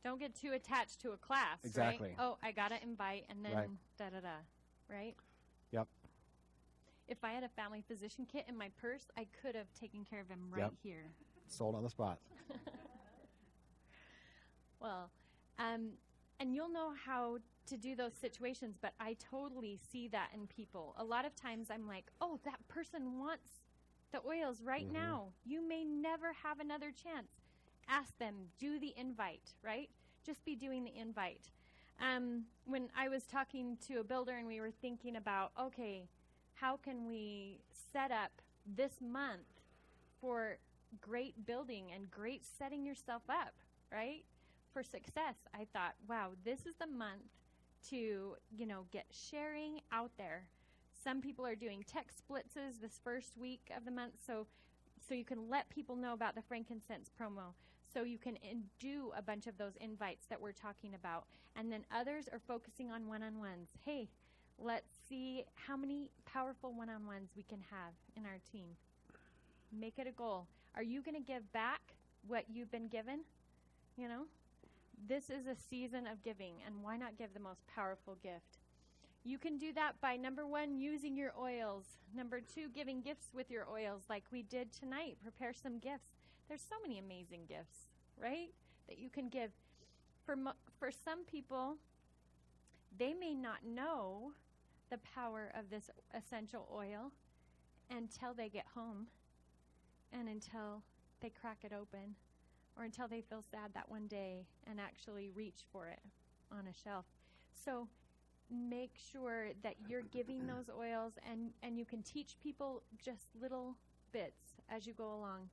don't get too attached to a class. Exactly. Right? Oh, I got to invite, and then Right. da-da-da, right? Yep. If I had a family physician kit in my purse, I could have taken care of him right Yep. here. Sold on the spot. Well, and you'll know how to do those situations, but I totally see that in people. A lot of times I'm like, oh, that person wants the oils right now. You may never have another chance. Ask them, do the invite, right? just be doing the invite. When I was talking to a builder and we were thinking about, okay, how can we set up this month for great building and great setting yourself up, right, for success, I thought, wow, this is the month to, get sharing out there. Some people are doing text splitzes this first week of the month, so you can let people know about the frankincense promo. So you can do a bunch of those invites that we're talking about. And then others are focusing on one-on-ones. Hey, let's see how many powerful one-on-ones we can have in our team. Make it a goal. Are you going to give back what you've been given? This is a season of giving, and why not give the most powerful gift? You can do that by, number 1, using your oils. Number 2, giving gifts with your oils like we did tonight. Prepare some gifts. There's so many amazing gifts, right, that you can give. For some people, they may not know the power of this essential oil until they get home and until they crack it open or until they feel sad that one day and actually reach for it on a shelf. So make sure that you're giving those oils, and you can teach people just little bits as you go along.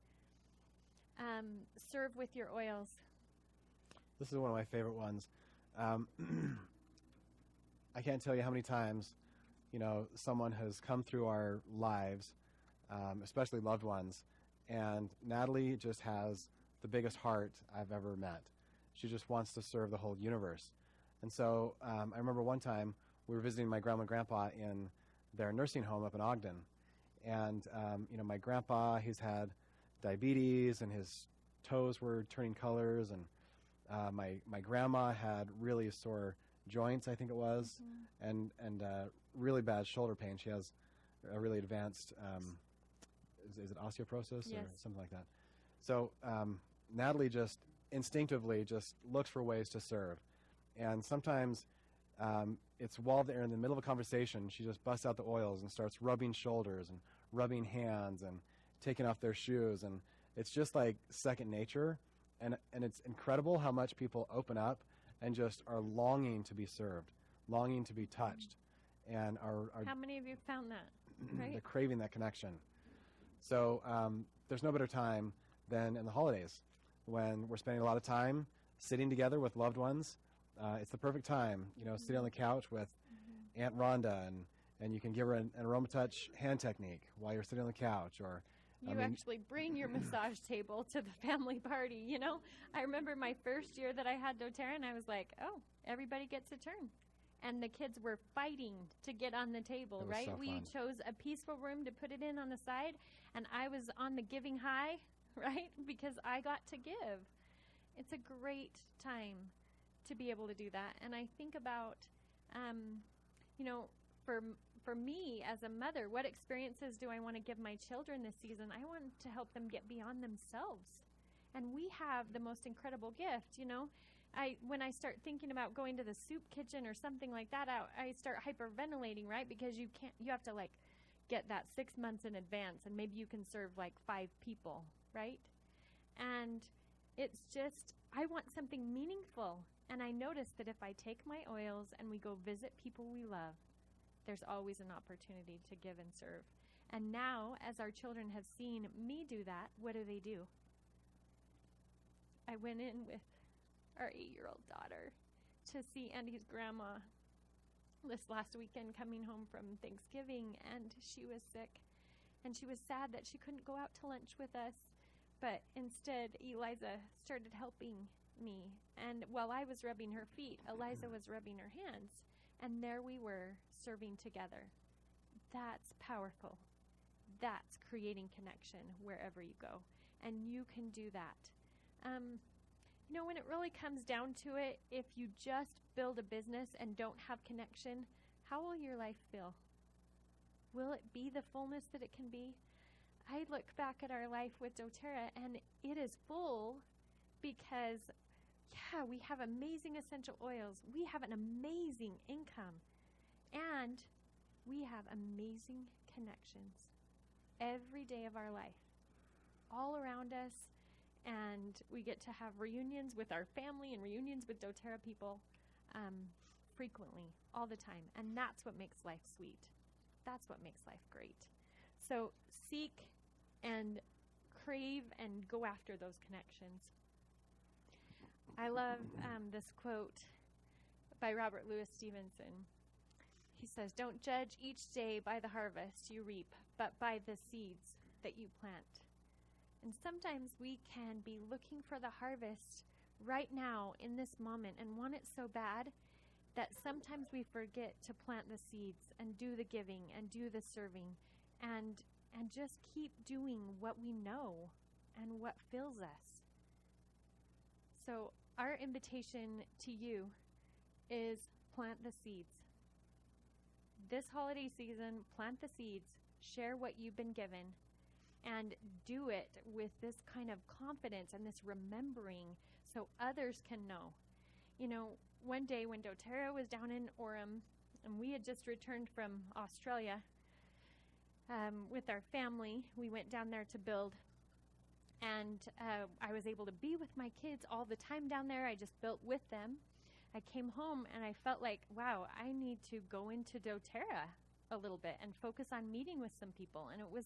Serve with your oils. This is one of my favorite ones. I can't tell you how many times, someone has come through our lives, especially loved ones, and Natalie just has the biggest heart I've ever met. She just wants to serve the whole universe. And so I remember one time we were visiting my grandma and grandpa in their nursing home up in Ogden. And, my grandpa, he's had diabetes and his toes were turning colors. And my grandma had really sore joints, I think it was, and really bad shoulder pain. She has a really advanced, is it osteoporosis or something like that? So Natalie just instinctively just looks for ways to serve. And sometimes it's while they're in the middle of a conversation, she just busts out the oils and starts rubbing shoulders and rubbing hands and taking off their shoes. And it's just like second nature. And it's incredible how much people open up and just are longing to be served, longing to be touched. And are How many of you found that? Right? They're craving that connection. So there's no better time than in the holidays when we're spending a lot of time sitting together with loved ones. It's the perfect time, sitting on the couch with Aunt Rhonda, and you can give her an AromaTouch hand technique while you're sitting on the couch. Or actually bring your massage table to the family party, I remember my first year that I had doTERRA, and I was like, oh, everybody gets a turn. And the kids were fighting to get on the table, right? So we fun. chose a peaceful room to put it in on the side, and I was on the giving high, right? Because I got to give. It's a great time to be able to do that. And I think about, for me as a mother, what experiences do I want to give my children this season? I want to help them get beyond themselves. And we have the most incredible gift, when I start thinking about going to the soup kitchen or something like that, I start hyperventilating, right? Because you have to get that 6 months in advance, and maybe you can serve 5 people, right? And it's just, I want something meaningful. And I notice that if I take my oils and we go visit people we love, there's always an opportunity to give and serve. And now, as our children have seen me do that, what do? I went in with our 8-year-old daughter to see Andy's grandma this last weekend coming home from Thanksgiving, and she was sick. And she was sad that she couldn't go out to lunch with us, but instead Eliza started helping me. And while I was rubbing her feet, Eliza was rubbing her hands. And there we were serving together. That's powerful. That's creating connection wherever you go. And you can do that. When it really comes down to it, if you just build a business and don't have connection, how will your life feel? Will it be the fullness that it can be? I look back at our life with doTERRA, and it is full because we have amazing essential oils. We have an amazing income. And we have amazing connections every day of our life, all around us. and we get to have reunions with our family and reunions with doTERRA people frequently, all the time. And that's what makes life sweet. That's what makes life great. So seek and crave and go after those connections. I love this quote by Robert Louis Stevenson. He says, "Don't judge each day by the harvest you reap, but by the seeds that you plant." And sometimes we can be looking for the harvest right now in this moment and want it so bad that sometimes we forget to plant the seeds and do the giving and do the serving and just keep doing what we know and what fills us. So our invitation to you is plant the seeds. This holiday season, plant the seeds, share what you've been given, and do it with this kind of confidence and this remembering so others can know. You know, one day when doTERRA was down in Orem, and we had just returned from Australia with our family, we went down there to build. And I was able to be with my kids all the time down there. I just built with them. I came home and I felt like, wow, I need to go into doTERRA a little bit and focus on meeting with some people. And it was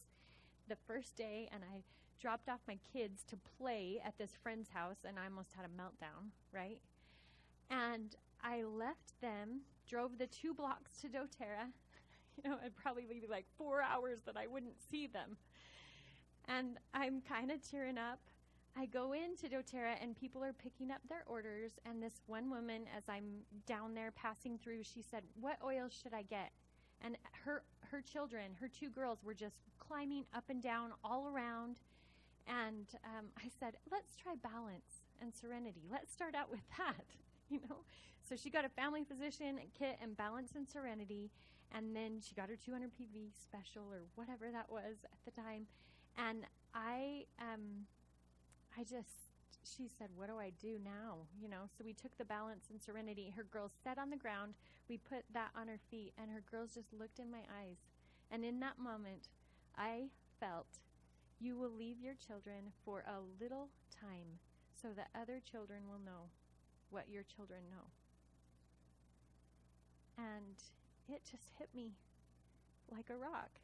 the first day, and I dropped off my kids to play at this friend's house, and I almost had a meltdown, right? And I left them, drove the 2 blocks to doTERRA. You know, it'd probably be like 4 hours that I wouldn't see them. And I'm kind of tearing up. I go into doTERRA, and people are picking up their orders. And this one woman, as I'm down there passing through, she said, "What oil should I get?" And her children, her 2 girls, were just climbing up and down all around. And I said, "Let's try Balance and Serenity. Let's start out with that." You know, so she got a family physician kit and Balance and Serenity, and then she got her 200 PV special or whatever that was at the time. And she said, "What do I do now?" You know, so we took the Balance and Serenity. Her girls sat on the ground. We put that on her feet, and her girls just looked in my eyes. And in that moment, I felt, you will leave your children for a little time so that other children will know what your children know. And it just hit me like a rock.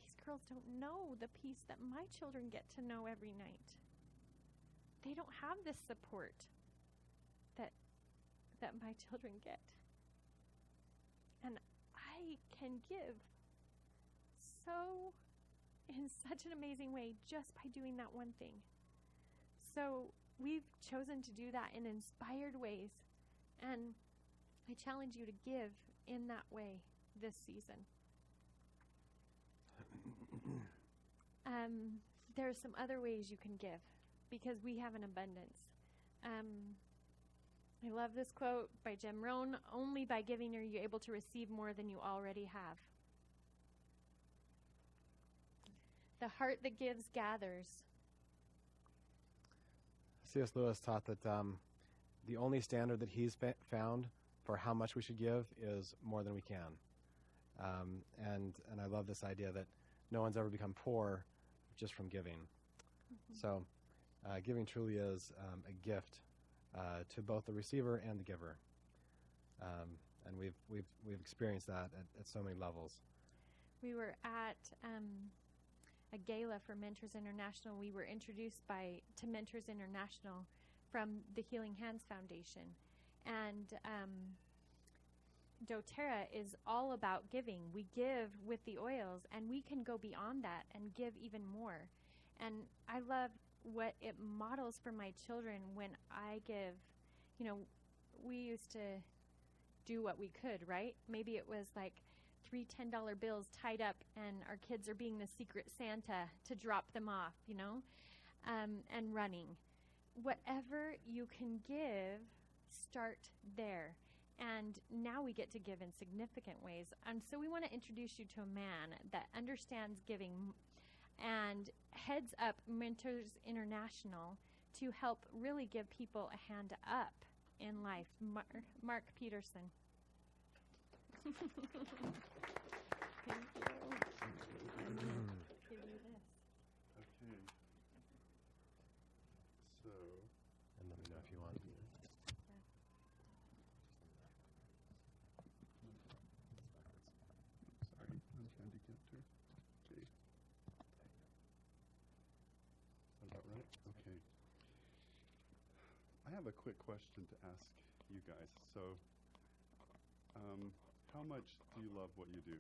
These girls don't know the peace that my children get to know every night. They don't have this support that my children get. And I can give so in such an amazing way just by doing that one thing. So we've chosen to do that in inspired ways. And I challenge you to give in that way this season. There are some other ways you can give because we have an abundance. I love this quote by Jim Rohn: "Only by giving are you able to receive more than you already have." The heart that gives gathers. C.S. Lewis taught that the only standard that he's found for how much we should give is more than we can. And I love this idea that no one's ever become poor just from giving. Mm-hmm. So giving truly is a gift to both the receiver and the giver. And we've experienced that at so many levels. We were at a gala for Mentors International. We were introduced to Mentors International from the Healing Hands Foundation. And doTERRA is all about giving. We give with the oils, and we can go beyond that and give even more. And I love what it models for my children when I give. You know, we used to do what we could, right? Maybe it was like 3 $10 bills tied up, and our kids are being the secret Santa to drop them off, you know, and running. Whatever you can give, start there. And now we get to give in significant ways. And so we want to introduce you to a man that understands giving and heads up Mentors International to help really give people a hand up in life. Mark Peterson. Thank you. Give you this. Okay. Okay. I have a quick question to ask you guys. So, how much do you love what you do?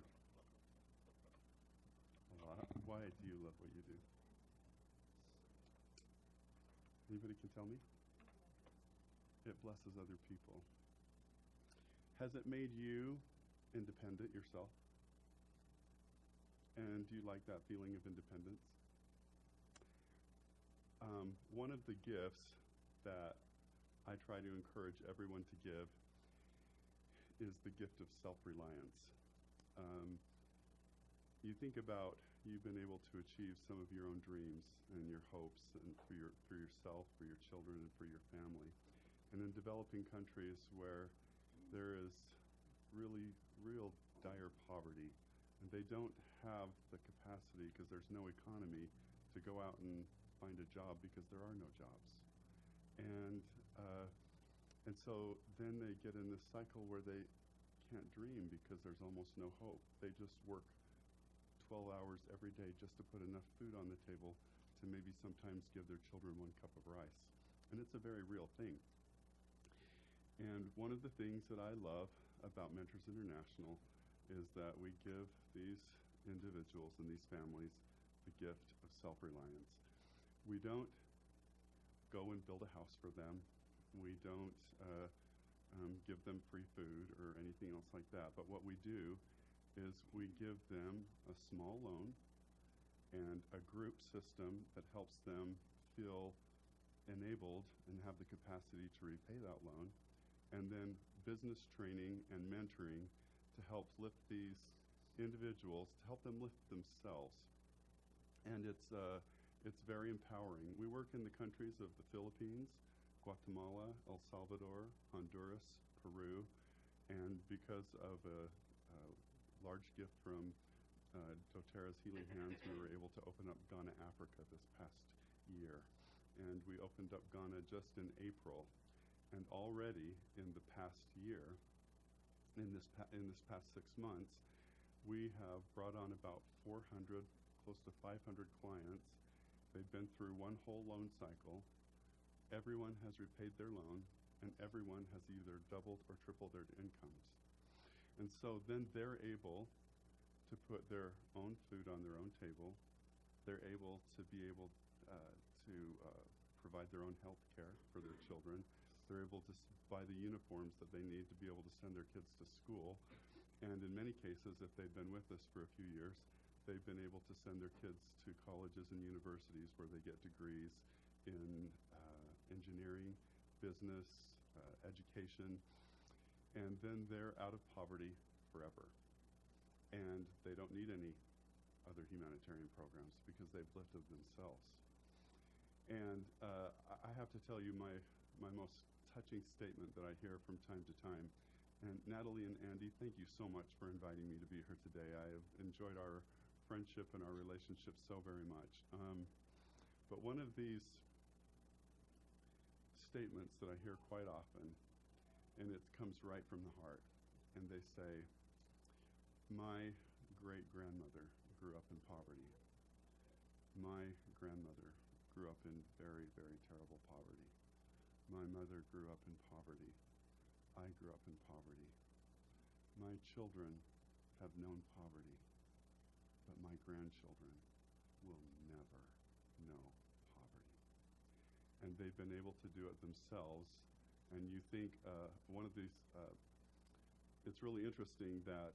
A lot. Why do you love what you do? Anybody can tell me? It blesses other people. Has it made you independent yourself? And do you like that feeling of independence? One of the gifts that I try to encourage everyone to give is the gift of self-reliance. You think about you've been able to achieve some of your own dreams and your hopes and for yourself, for your children, and for your family. And in developing countries where there is really real dire poverty, and they don't have the capacity because there's no economy to go out and find a job because there are no jobs. And so then they get in this cycle where they can't dream because there's almost no hope. They just work 12 hours every day just to put enough food on the table to maybe sometimes give their children 1 cup of rice. And it's a very real thing. And one of the things that I love about Mentors International is that we give these individuals and these families the gift of self-reliance. We don't go and build a house for them. We don't give them free food or anything else like that. But what we do is we give them a small loan and a group system that helps them feel enabled and have the capacity to repay that loan, and then business training and mentoring to help lift these individuals, to help them lift themselves. And it's very empowering. We work in the countries of the Philippines, Guatemala, El Salvador, Honduras, Peru, and because of a large gift from doTERRA's Healing Hands, we were able to open up Ghana, Africa this past year. And we opened up Ghana just in April. And already in the past year, in this past 6 months, we have brought on about 400, close to 500 clients. They've been through one whole loan cycle. Everyone has repaid their loan, and everyone has either doubled or tripled their incomes. And so then they're able to put their own food on their own table. They're able to provide their own health care for their children. They're able to buy the uniforms that they need to be able to send their kids to school. And in many cases, if they've been with us for a few years, they've been able to send their kids to colleges and universities where they get degrees in engineering, business, education, and then they're out of poverty forever. And they don't need any other humanitarian programs because they've lifted themselves. And I have to tell you my most touching statement that I hear from time to time. And Natalie and Andy, thank you so much for inviting me to be here today. I have enjoyed our friendship and our relationship so very much. But one of these statements that I hear quite often, and it comes right from the heart, and they say, my great-grandmother grew up in poverty. My grandmother grew up in very, very terrible poverty. My mother grew up in poverty. I grew up in poverty. My children have known poverty, but my grandchildren will never know poverty. And they've been able to do it themselves. And you think one of these, it's really interesting that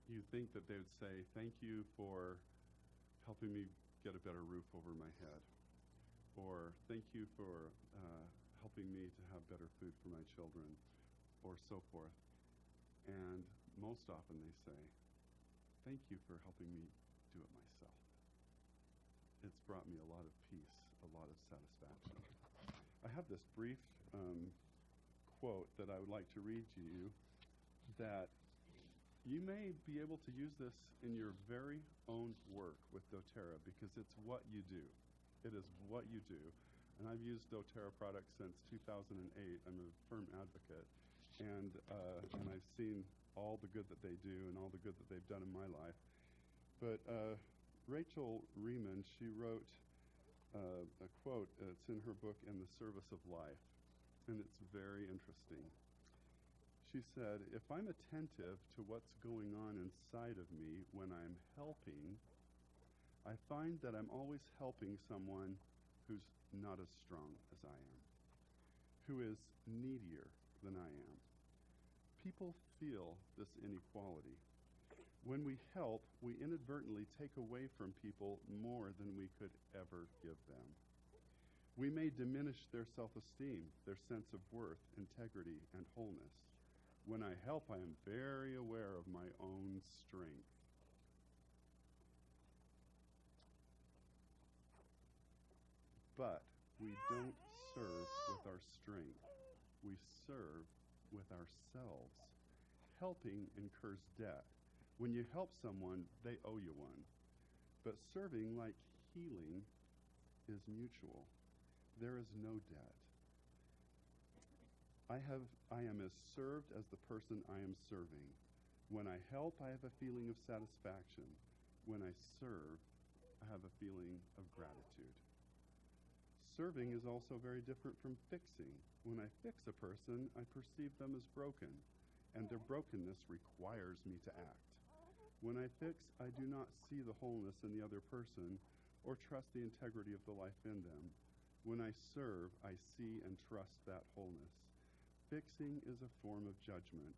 you think that they would say, thank you for helping me get a better roof over my head. Or thank you for helping me to have better food for my children, or so forth. And most often they say, thank you for helping me do it myself. It's brought me a lot of peace, a lot of satisfaction. I have this brief quote that I would like to read to you, that you may be able to use this in your very own work with doTERRA, because it's what you do. It is what you do. And I've used doTERRA products since 2008. I'm a firm advocate. And I've seen all the good that they do and all the good that they've done in my life. But Rachel Riemann, she wrote a quote. It's in her book, In the Service of Life, and it's very interesting. She said, if I'm attentive to what's going on inside of me when I'm helping, I find that I'm always helping someone who's not as strong as I am, who is needier than I am. People feel this inequality. When we help, we inadvertently take away from people more than we could ever give them. We may diminish their self-esteem, their sense of worth, integrity, and wholeness. When I help, I am very aware of my own strength. But we don't serve with our strength. We serve with ourselves. Helping incurs debt. When you help someone, they owe you one. But serving, like healing, is mutual. There is no debt. I am as served as the person I am serving. When I help, I have a feeling of satisfaction. When I serve, I have a feeling of gratitude. Serving is also very different from fixing. When I fix a person, I perceive them as broken, and their brokenness requires me to act. When I fix, I do not see the wholeness in the other person or trust the integrity of the life in them. When I serve, I see and trust that wholeness. Fixing is a form of judgment.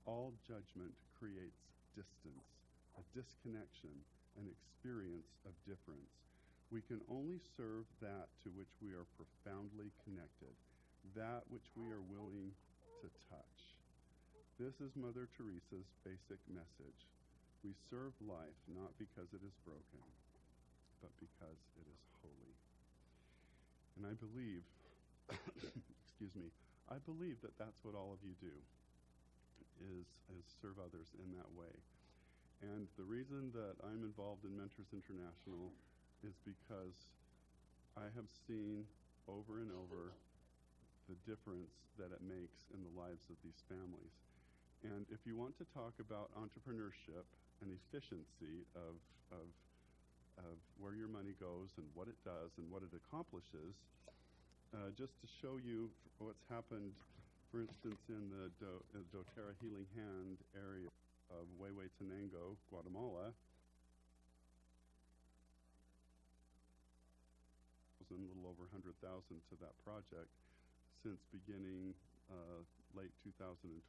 All judgment creates distance, a disconnection, an experience of difference. We can only serve that to which we are profoundly connected, that which we are willing to touch. This is Mother Teresa's basic message. We serve life not because it is broken, but because it is holy. And I believe, excuse me, I believe that that's what all of you do, is serve others in that way. And the reason that I'm involved in Mentors International is because I have seen over and over the difference that it makes in the lives of these families. And if you want to talk about entrepreneurship and efficiency of where your money goes and what it does and what it accomplishes, just to show you what's happened, for instance, in the doTERRA Healing Hand area of Huehuetenango, Guatemala, a little over 100,000 to that project since beginning late 2012.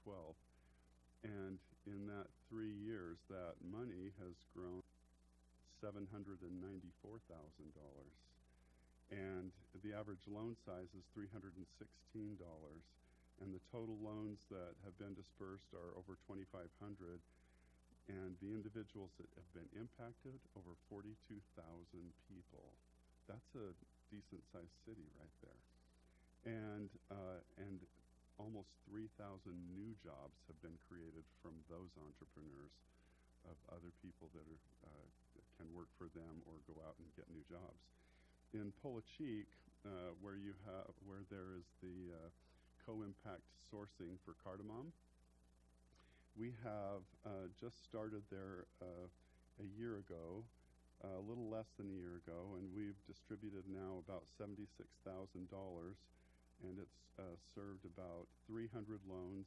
And in that 3 years, that money has grown $794,000. And the average loan size is $316. And the total loans that have been dispersed are over 2,500. And the individuals that have been impacted, over 42,000 people. That's a decent-sized city right there. And almost 3,000 new jobs have been created from those entrepreneurs of other people that can work for them or go out and get new jobs. In Polachique, where there is the co-impact sourcing for cardamom, we have just started there a year ago, a little less than a year ago, and we've distributed now about $76,000, and it's served about 300 loans,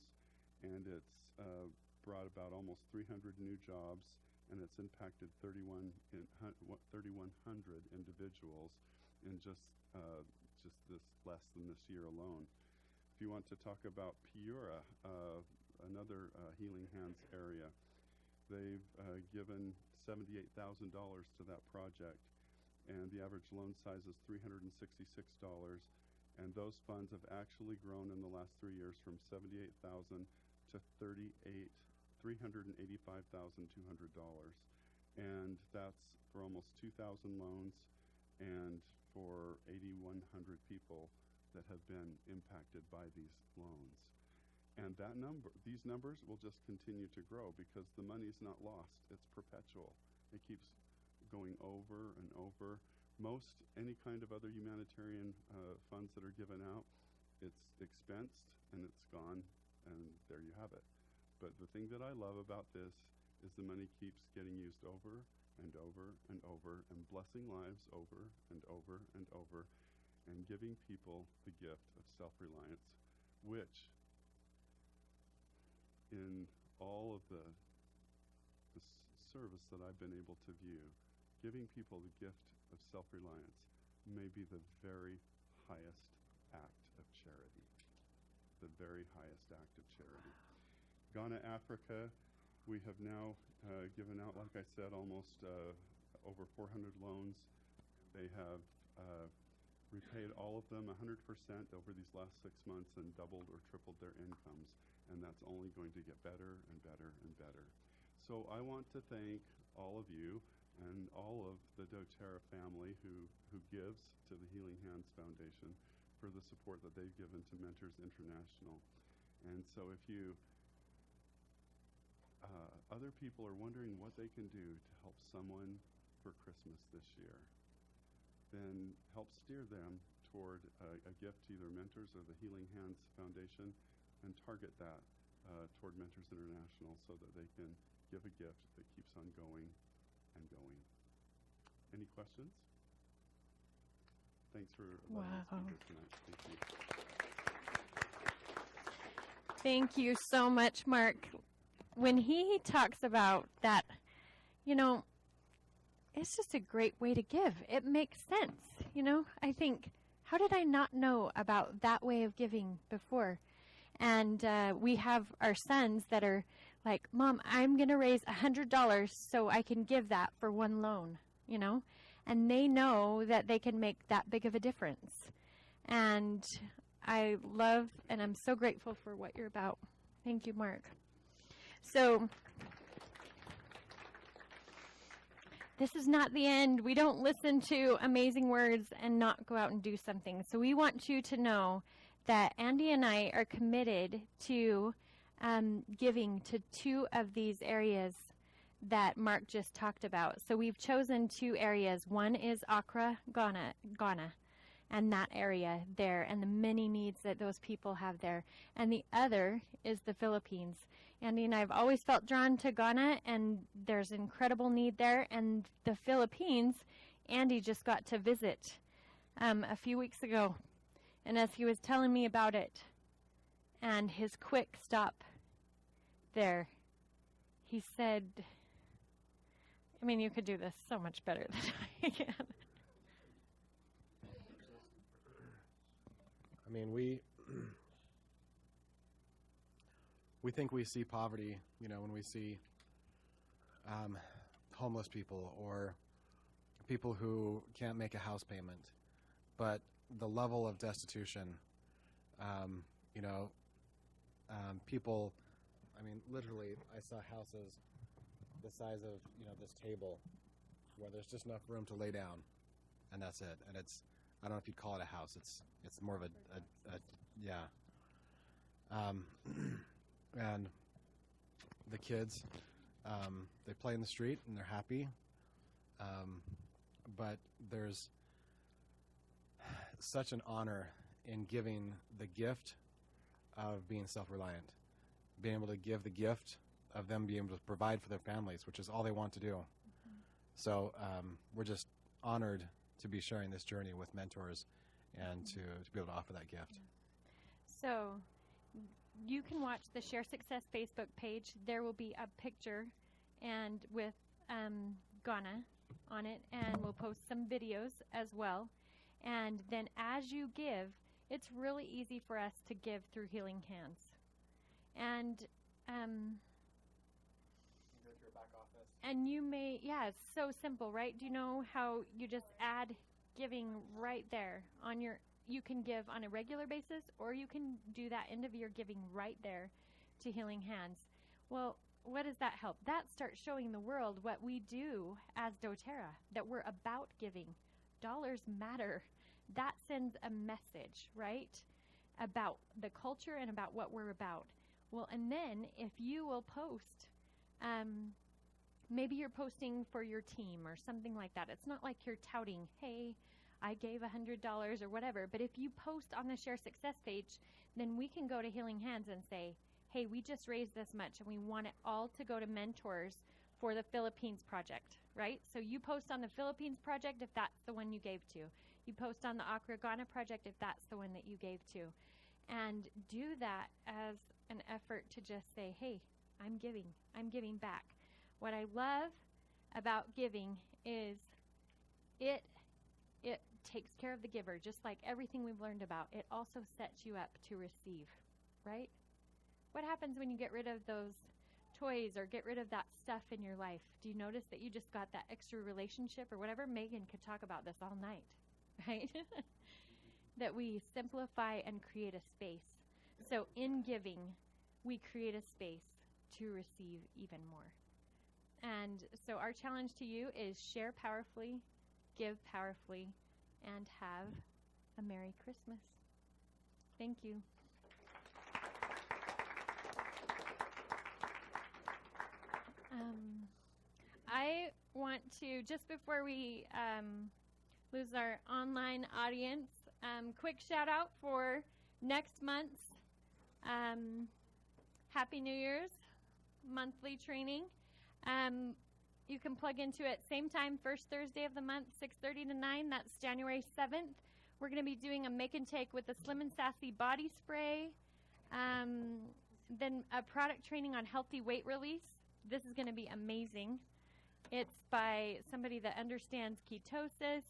and it's brought about almost 300 new jobs, and it's impacted 3,100 individuals in just this less than this year alone. If you want to talk about Piura, another Healing Hands area, they've given $78,000 to that project, and the average loan size is $366, and those funds have actually grown in the last 3 years from $78,000 to $385,200, and that's for almost 2,000 loans and for 8,100 people that have been impacted by these loans. And these numbers will just continue to grow because the money's not lost. It's perpetual. It keeps going over and over. Any kind of other humanitarian funds that are given out, it's expensed and it's gone, and there you have it. But the thing that I love about this is the money keeps getting used over and over and over, and blessing lives over and over and over, and giving people the gift of self-reliance, which in all of the service that I've been able to view, giving people the gift of self-reliance may be the very highest act of charity. The very highest act of charity. Ghana, Africa, we have now given out, like I said, almost over 400 loans. They have repaid all of them 100% over these last 6 months and doubled or tripled their incomes. And that's only going to get better and better and better. So I want to thank all of you and all of the doTERRA family who gives to the Healing Hands Foundation for the support that they've given to Mentors International. And so if you, other people are wondering what they can do to help someone for Christmas this year, then help steer them toward a gift to either Mentors or the Healing Hands Foundation, and target that toward Mentors International so that they can give a gift that keeps on going and going. Any questions? Thanks for letting us be here tonight. Thank you. Thank you so much, Mark. When he talks about that, you know, it's just a great way to give. It makes sense. You know, I think, how did I not know about that way of giving before? And we have our sons that are like, Mom, I'm going to raise $100 so I can give that for one loan, you know? And they know that they can make that big of a difference. And I love and I'm so grateful for what you're about. Thank you, Mark. So this is not the end. We don't listen to amazing words and not go out and do something. So we want you to know that Andy and I are committed to giving to 2 of these areas that Mark just talked about. So we've chosen 2 areas. One is Accra, Ghana, and that area there, and the many needs that those people have there. And the other is the Philippines. Andy and I have always felt drawn to Ghana, and there's incredible need there. And the Philippines, Andy just got to visit a few weeks ago. And as he was telling me about it and his quick stop there, he said, I mean, you could do this so much better than I can. I mean, we think we see poverty, you know, when we see homeless people or people who can't make a house payment. But the level of destitution, you know, people, I mean, literally, I saw houses the size of, you know, this table where there's just enough room to lay down, and that's it. And it's, I don't know if you'd call it a house. It's more of a yeah. And the kids, they play in the street and they're happy. But there's such an honor in giving the gift of being self-reliant, being able to give the gift of them being able to provide for their families, which is all they want to do. Mm-hmm. So we're just honored to be sharing this journey with mentors and to be able to offer that gift. So you can watch the Share Success Facebook page. There will be a picture and with Ghana on it, and we'll post some videos as well. And then as you give, it's really easy for us to give through Healing Hands. And go to your back office. And you may, yeah, it's so simple, right? Do you know how you just add giving right there on your, you can give on a regular basis, or you can do that end of year giving right there to Healing Hands. Well, what does that help? That starts showing the world what we do as doTERRA, that we're about giving. Dollars matter. That sends a message, right, about the culture and about what we're about. Well, and then if you will post, maybe you're posting for your team or something like that. It's not like you're touting, hey, I gave $100 or whatever. But if you post on the Share Success page, then we can go to Healing Hands and say, hey, we just raised this much and we want it all to go to mentors for the Philippines project, right? So you post on the Philippines project if that's the one you gave to. You post on the Accra Ghana project if that's the one that you gave to. And do that as an effort to just say, hey, I'm giving back. What I love about giving is it takes care of the giver, just like everything we've learned about. It also sets you up to receive, right? What happens when you get rid of those toys or get rid of that stuff in your life? Do you notice that you just got that extra relationship or whatever? Megan could talk about this all night, right? That we simplify and create a space. So in giving, we create a space to receive even more. And so our challenge to you is share powerfully, give powerfully, and have a Merry Christmas. Thank you. I want to, just before we lose our online audience, quick shout out for next month's Happy New Year's monthly training. You can plug into it same time, first Thursday of the month, 6:30 to 9. That's January 7th. We're going to be doing a make and take with the Slim and Sassy body spray. Then a product training on healthy weight release. This is going to be amazing. It's by somebody that understands ketosis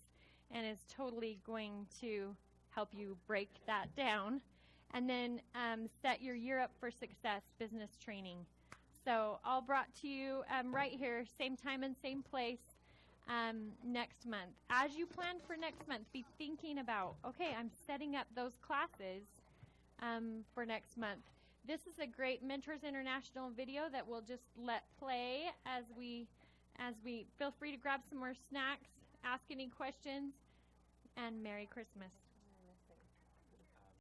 and is totally going to help you break that down. And then set your year up for success business training. So all brought to you right here, same time and same place next month. As you plan for next month, be thinking about, okay, I'm setting up those classes for next month. This is a great Mentors International video that we'll just let play as we feel free to grab some more snacks, ask any questions, and Merry Christmas.